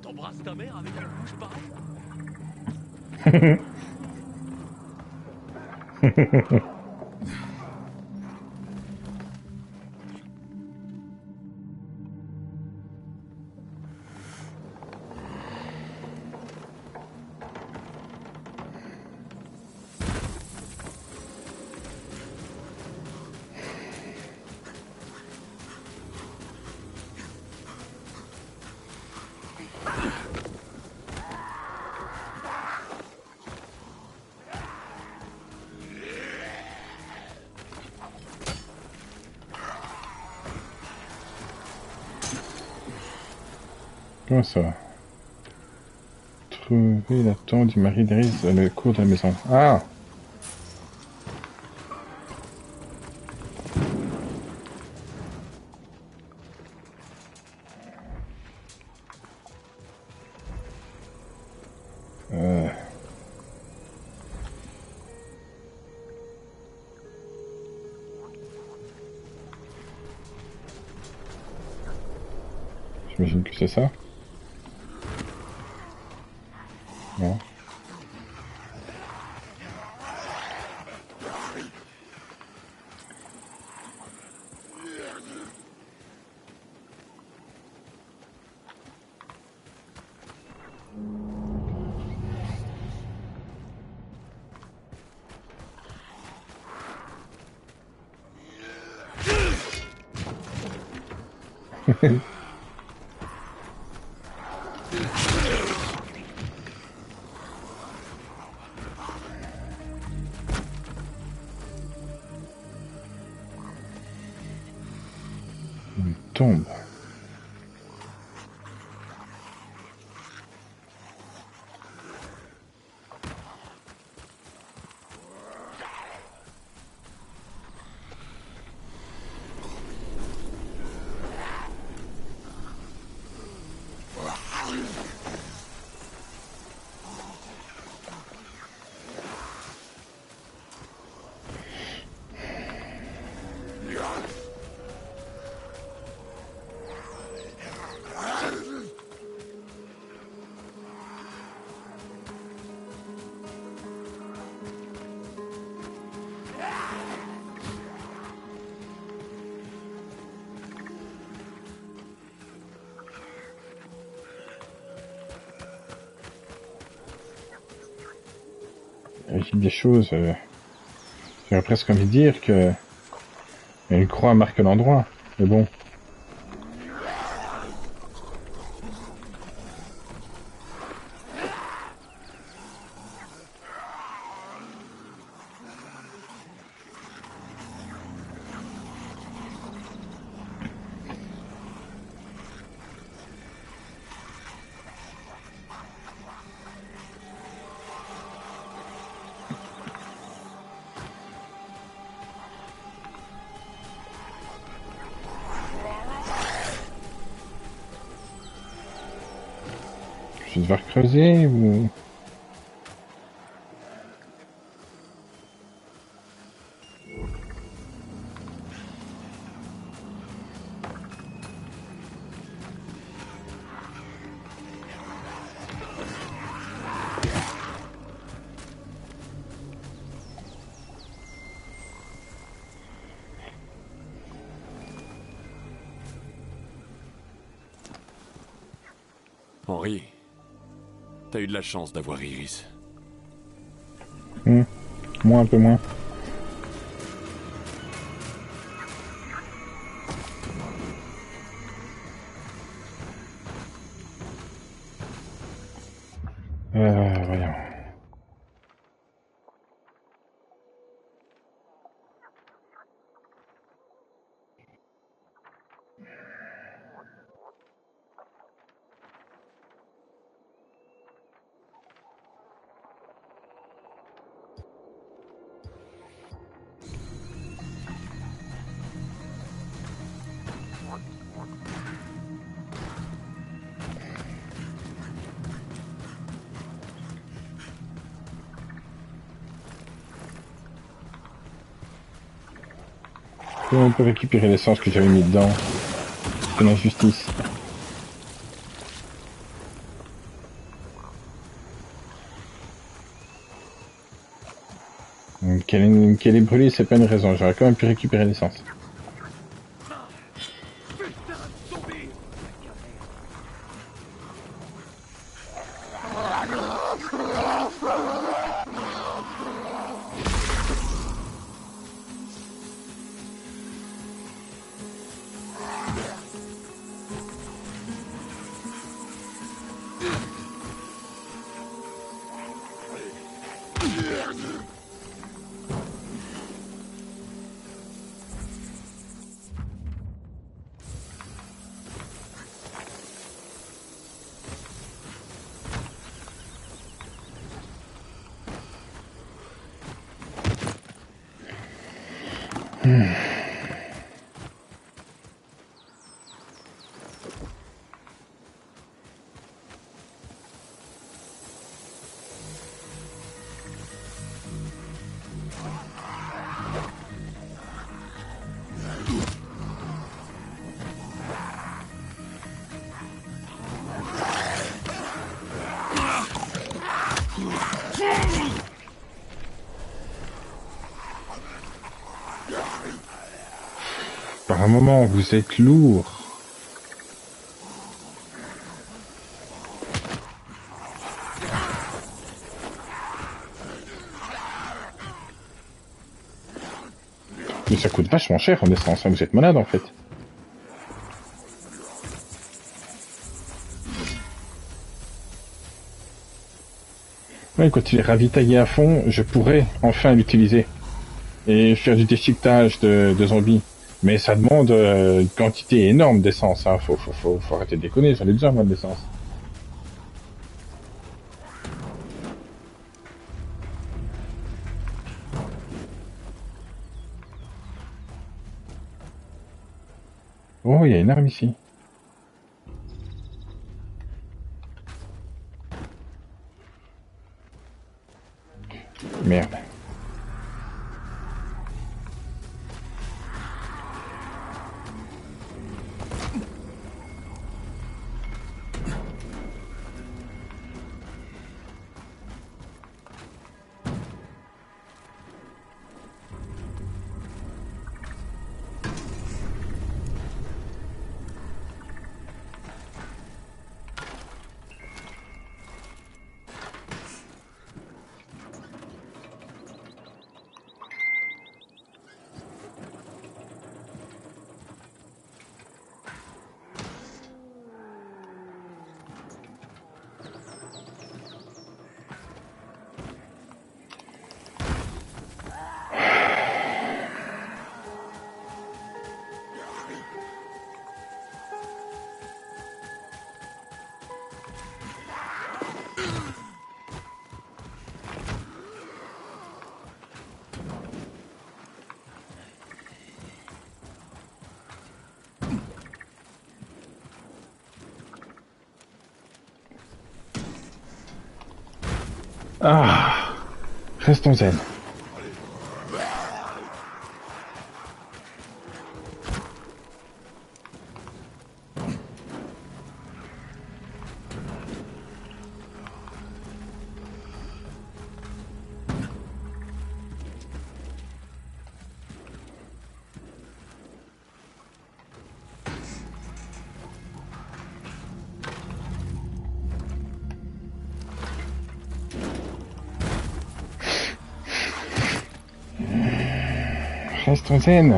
S6: T'embrasses ta mère avec une bouche pareille?
S5: Comment ça va? Trouver la tombe du mari d'Iris dans le cours de la maison. Ah! J'imagine que c'est ça. Non. Une tombe. dit des choses... J'aurais presque envie de dire que... Une croix marque l'endroit. Mais bon... Je vais devoir creuser ou...
S1: Henri, t'as eu de la chance d'avoir Iris.
S5: Moi, un peu moins. Voyons. On peut récupérer l'essence que j'avais mis dedans. C'est l'injustice. Qu'elle est brûlée, c'est pas une raison. J'aurais quand même pu récupérer l'essence. Par un moment, vous êtes lourd. Mais ça coûte vachement cher en essence, hein. Vous êtes malade en fait. Ouais, quand il est ravitaillé à fond, je pourrais enfin l'utiliser. Et faire du déchiquetage de zombies. Mais ça demande une quantité énorme d'essence, hein. Faut arrêter de déconner, j'en ai besoin moi d'essence. Oh, il y a une arme ici. Merde. Ah, restons zen. Restons zen.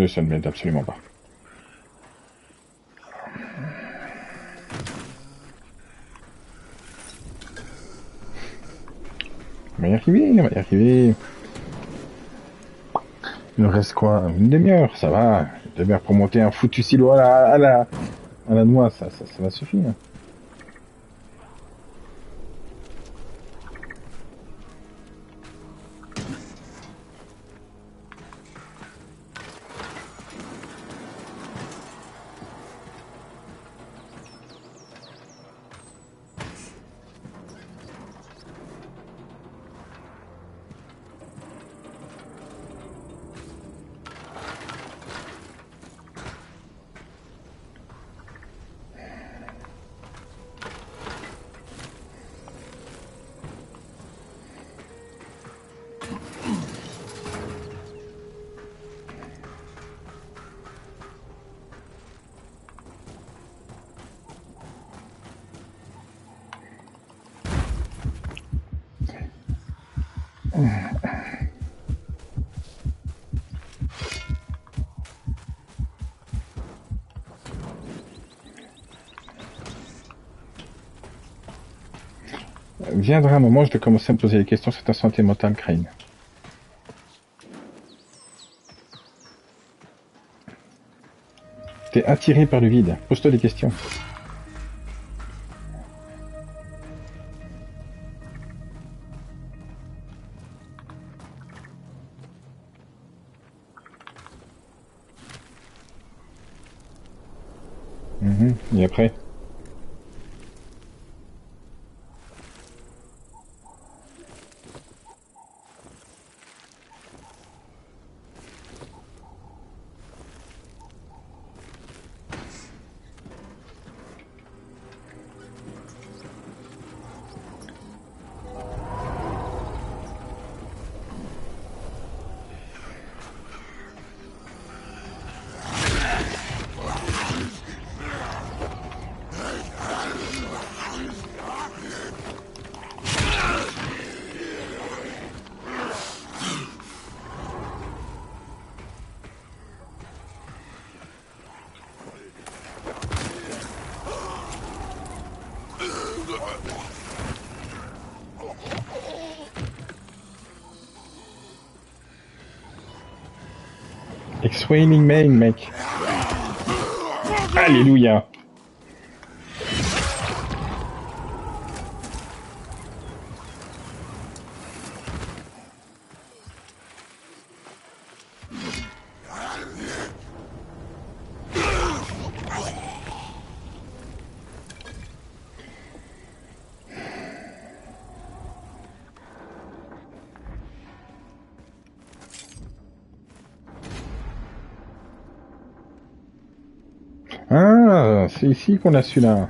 S5: Ça ne m'aide absolument pas. On va y arriver, on va y arriver. Il nous reste quoi? Une demi-heure, ça va. Une demi-heure pour monter un foutu silo à la noix, ça va suffire. Viendra un moment, je vais commencer à me poser des questions sur ta santé mentale, Crane. T'es attiré par le vide. Pose-toi des questions. Et après? X-Wailing Main, mec. Alléluia. c'est ici qu'on a celui-là.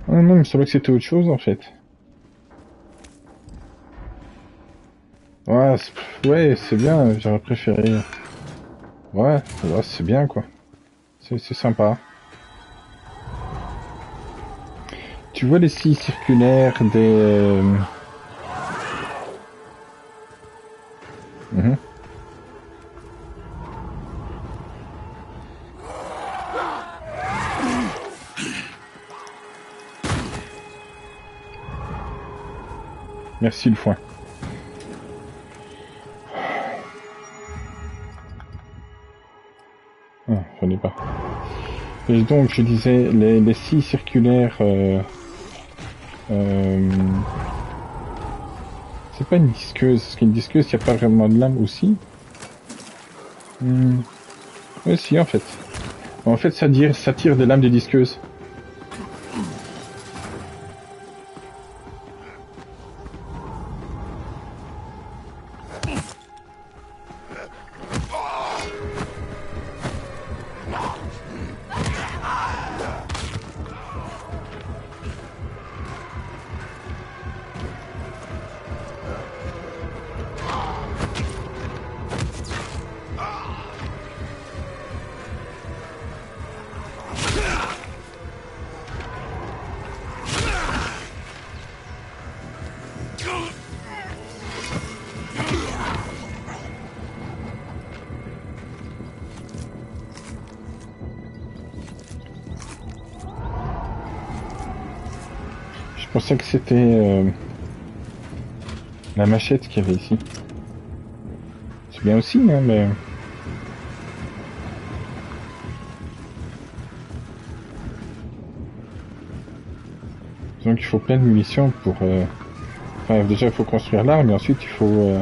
S5: Ah non, il me semblait que c'était autre chose en fait. Ouais, ouais, c'est bien, j'aurais préféré. Ouais, ouais c'est bien quoi. C'est sympa. Tu vois les scies circulaires des... Mhm. Merci le foin. Ah, j'en ai pas. Et donc, je disais, les scies circulaires... c'est pas une disqueuse, parce qu'une disqueuse, il n'y a pas vraiment de lame aussi. Oui, si, en fait. En fait, ça tire des lames des disqueuses. Je pensais que c'était la machette qu'il y avait ici. C'est bien aussi, hein, mais... Donc il faut plein de munitions pour... Enfin, déjà il faut construire l'arme, et ensuite il faut...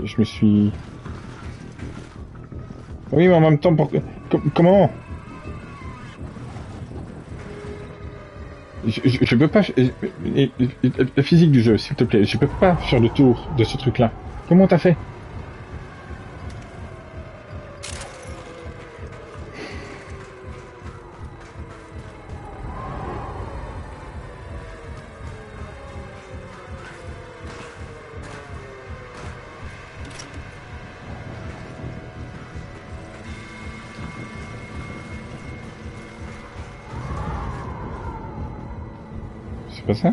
S5: Je me suis... Oui, mais en même temps, comment je peux pas... La physique du jeu, s'il te plaît, je peux pas faire le tour de ce truc-là. Comment t'as fait? C'est pas ça?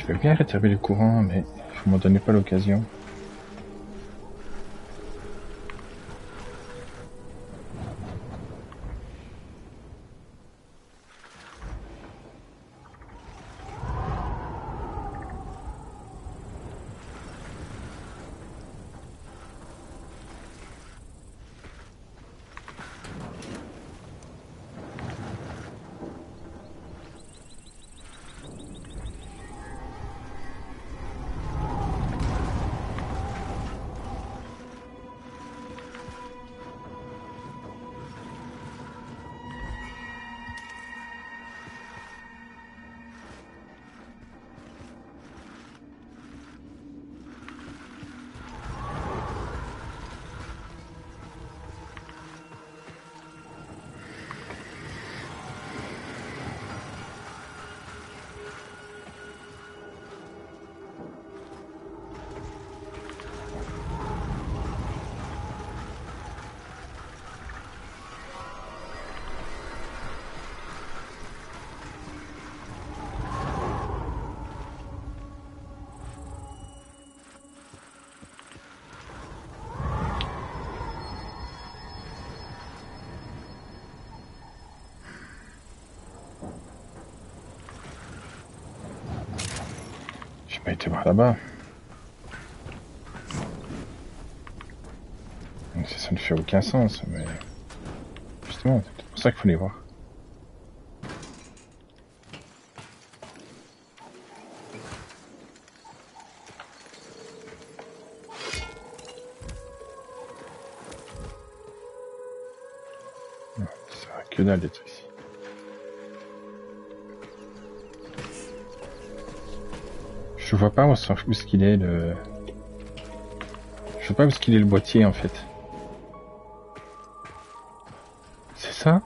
S5: Je veux bien rétablir le courant, mais vous m'en donnez pas l'occasion. pas été voir là-bas. Donc ça ne fait aucun sens, mais... Justement, c'est pour ça qu'il faut les voir. Non, ça va que dalle d'être ici. Je vois pas où est-ce qu'il est le... Je sais pas où est-ce qu'il est le boîtier en fait. C'est ça?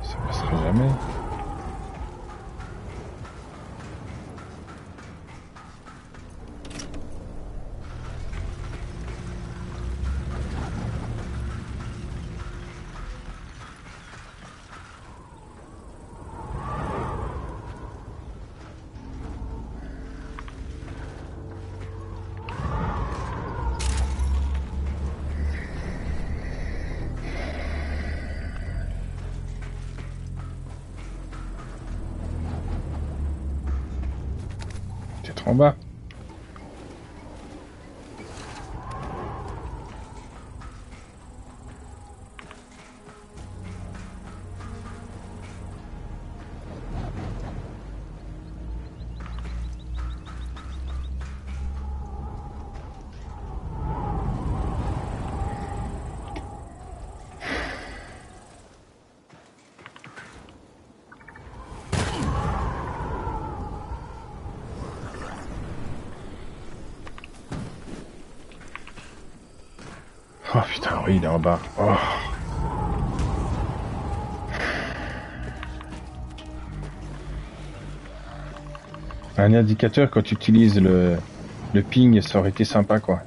S5: Ça passera jamais. Peut-être en bas. Oh putain, oui, il est en bas. Oh. Un indicateur quand tu utilises le ping, ça aurait été sympa quoi.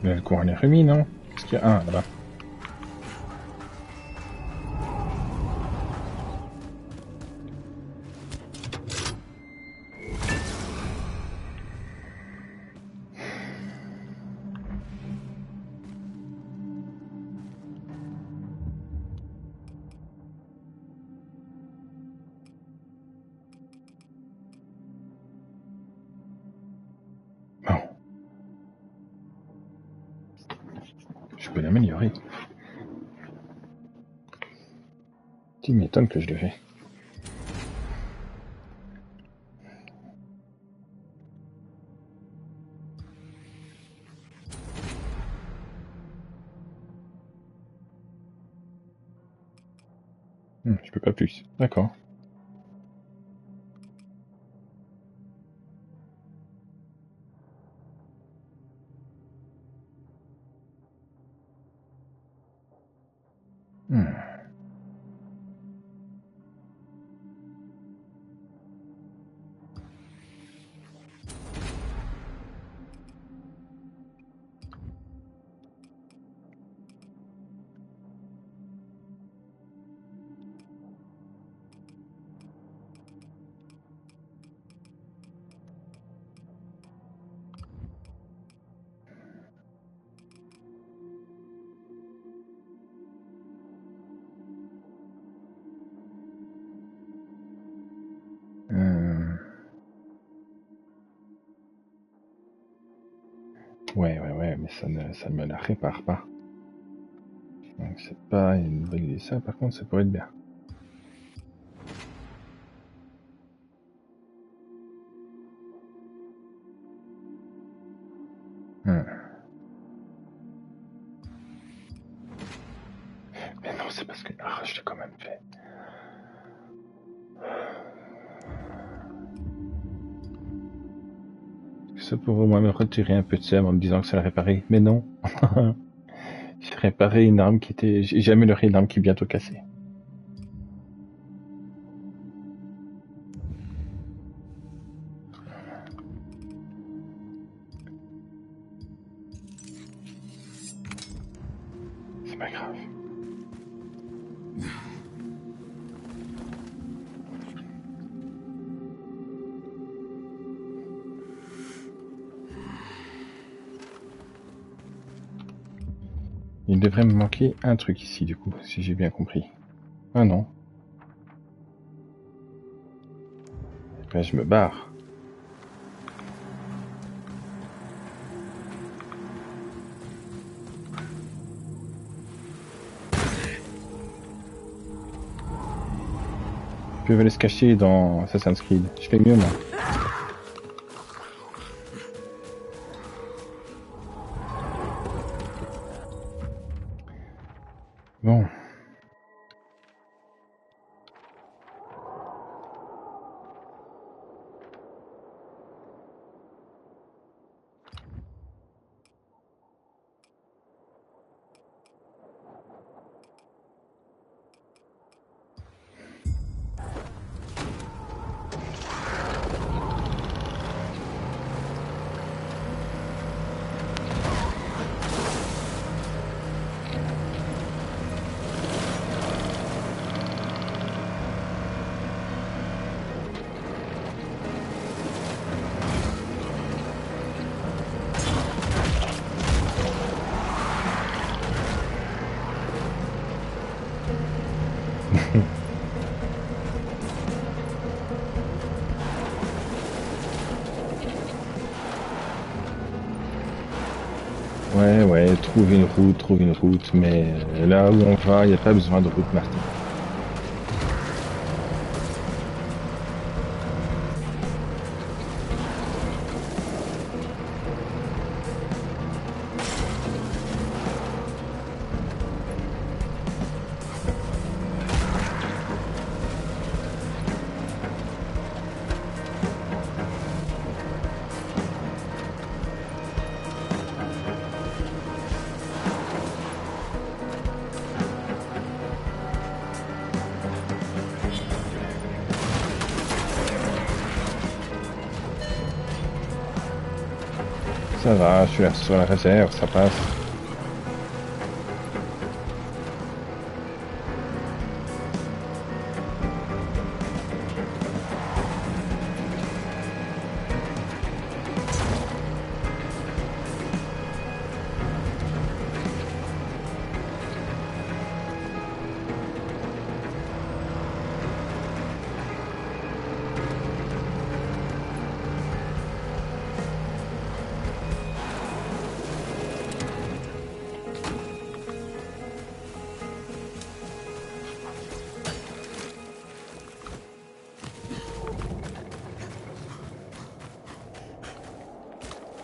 S5: Mais le courant est remis, non? Est-ce qu'il y a un là-bas? Bon. Je peux l'améliorer. Tu m'étonnes que je le fais. Je peux pas plus. D'accord. Ouais, mais ça ne me la répare pas. Donc c'est pas une bonne idée. Ça, par contre, ça pourrait être bien. Mais non, c'est parce que... Ah, je l'ai quand même fait. Ça pourrait au moins me retirer un peu de seum en me disant que ça l'a réparé. Mais non. J'ai réparé une arme qui était... J'ai amélioré une arme qui est bientôt cassée. C'est pas grave. Il devrait me manquer un truc ici, du coup, si j'ai bien compris. Ah non. Ben, je me barre. Ils peuvent aller se cacher dans Assassin's Creed. Je fais mieux, moi. Bon. Ouais, trouve une route, mais là où on va, il n'y a pas besoin de route, Martin. Ça va, je suis là sur la réserve, ça passe.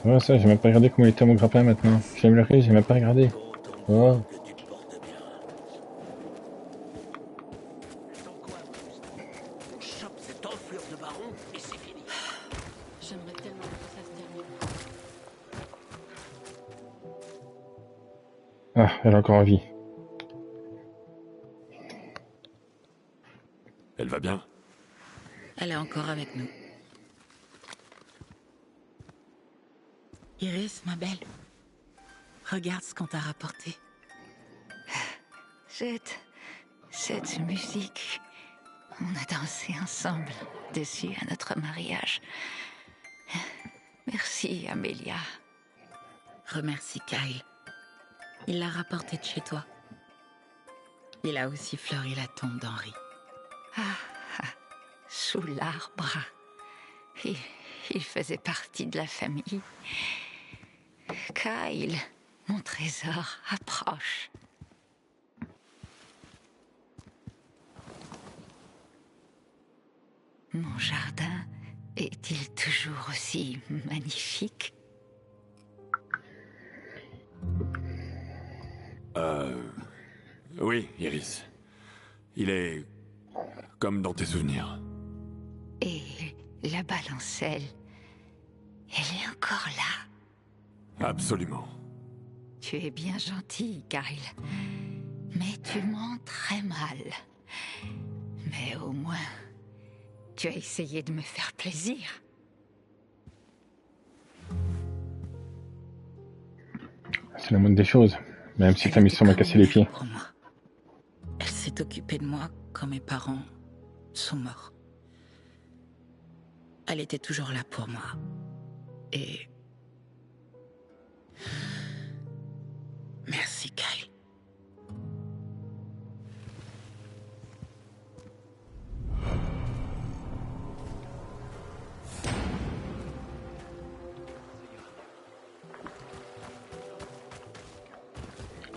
S5: Ouais, ça, j'ai même pas regardé comment il était mon grappin maintenant. J'ai amélioré, j'ai même pas regardé. Oh.
S2: J'aimerais tellement que ça se termine.
S5: Ah, elle est encore en vie.
S1: Elle va bien?
S2: Elle est encore avec nous. Iris, ma belle, regarde ce qu'on t'a rapporté.
S8: Cette musique. On a dansé ensemble dessus à notre mariage. Merci, Amelia.
S2: Remercie Kyle. Il l'a rapporté de chez toi. Il a aussi fleuri la tombe d'Henri.
S8: Sous l'arbre. Il faisait partie de la famille. Kyle, mon trésor approche. Mon jardin est-il toujours aussi magnifique?
S1: Oui, Iris. Il est... comme dans tes souvenirs.
S8: Et la balancelle, elle est encore là?
S1: Absolument.
S8: Tu es bien gentil, Kyle. Mais tu mens très mal. Mais au moins, tu as essayé de me faire plaisir.
S5: C'est la moindre des choses. Même si ta mission m'a cassé les pieds.
S9: Pour moi. Elle s'est occupée de moi quand mes parents sont morts. Elle était toujours là pour moi. Et... merci, Kyle.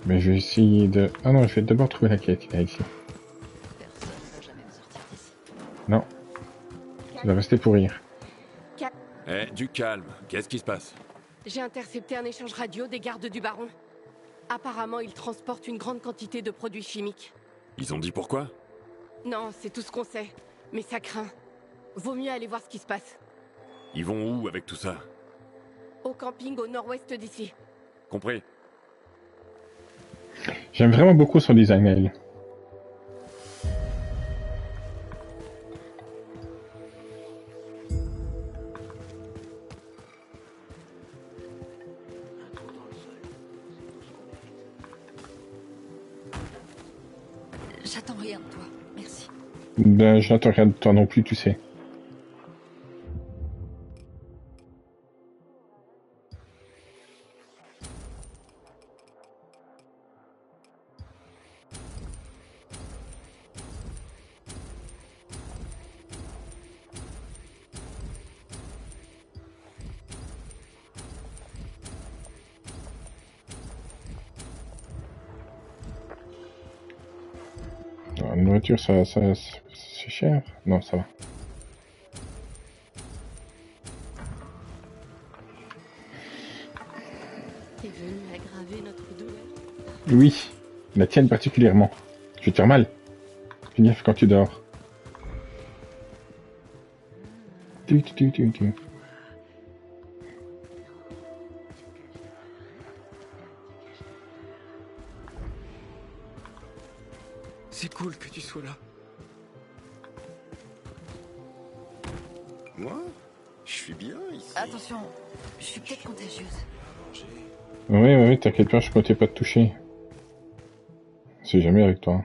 S5: Mais je vais essayer de... Ah non, je vais d'abord trouver la quête qu'il y a ici. Non. Ça va rester pour rire.
S1: Eh, du calme. Qu'est-ce qui se passe?
S10: J'ai intercepté un échange radio des gardes du baron. Apparemment, ils transportent une grande quantité de produits chimiques.
S1: Ils ont dit pourquoi?
S10: Non, c'est tout ce qu'on sait. Mais ça craint. Vaut mieux aller voir ce qui se passe.
S1: Ils vont où avec tout ça?
S10: Au camping au nord-ouest d'ici.
S1: Compris.
S5: J'aime vraiment beaucoup son design, elle.
S8: J'attends rien de toi, merci.
S5: Ben, je n'attends rien de toi non plus, tu sais. La nourriture, ça c'est cher? Non, ça va.
S10: T'es venu aggraver notre douleur?
S5: Oui, la tienne particulièrement. Je tire mal. Fais gaffe quand tu dors. Tu.
S7: C'est cool que tu sois là.
S11: Moi? Je suis bien ici.
S8: Attention, je suis peut-être contagieuse.
S5: Oui, t'inquiète pas, je comptais pas te toucher. C'est jamais avec toi.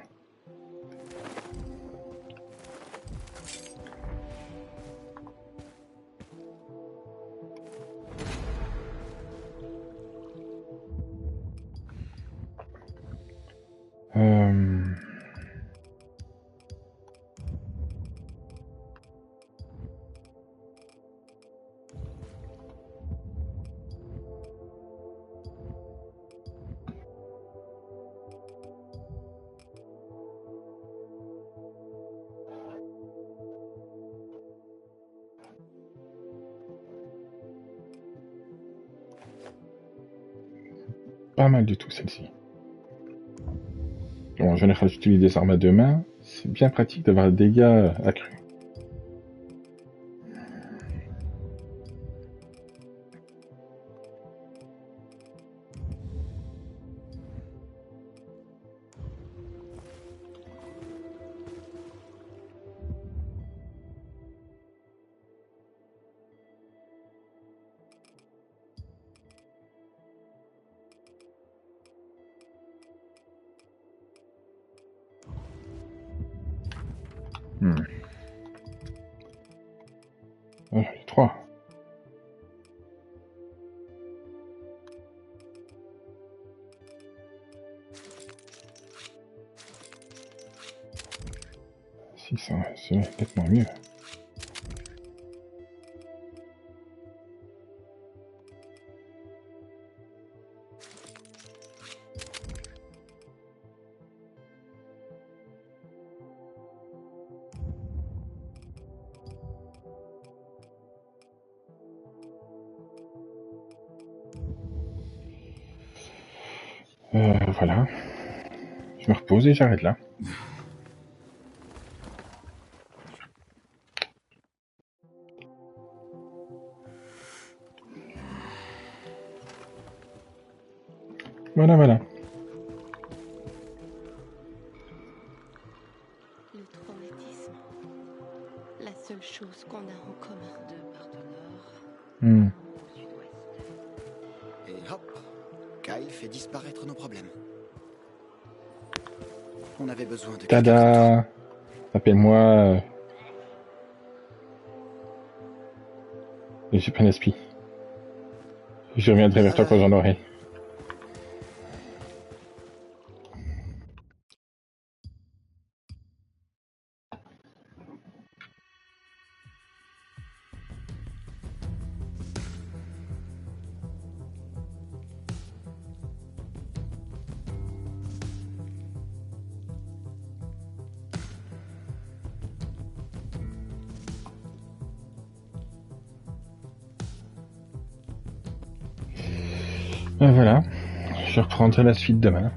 S5: Pas mal du tout, celle-ci. Bon, en général, j'utilise des armes à deux mains. C'est bien pratique d'avoir des dégâts accrus. Les trois. Si, ça, c'est nettement mieux. Voilà. Je me repose et j'arrête là. Voilà, voilà.
S10: Le traumatisme. La seule chose qu'on a en commun. Deux partenaires.
S11: Et hop, Kyle fait disparaître nos problèmes. On avait besoin de...
S5: Tada! Appelle-moi... J'ai plein d'esprit. Je reviendrai vers toi quand j'en aurai. Voilà, je reprendrai la suite demain.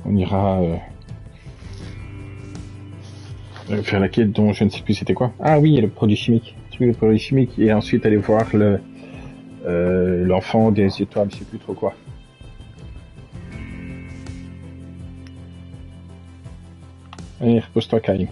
S5: On ira faire la quête dont je ne sais plus c'était quoi. Ah oui, le produit chimique. Le produit chimique et ensuite aller voir l'enfant des étoiles, je sais plus trop quoi. Allez, repose-toi, Karim.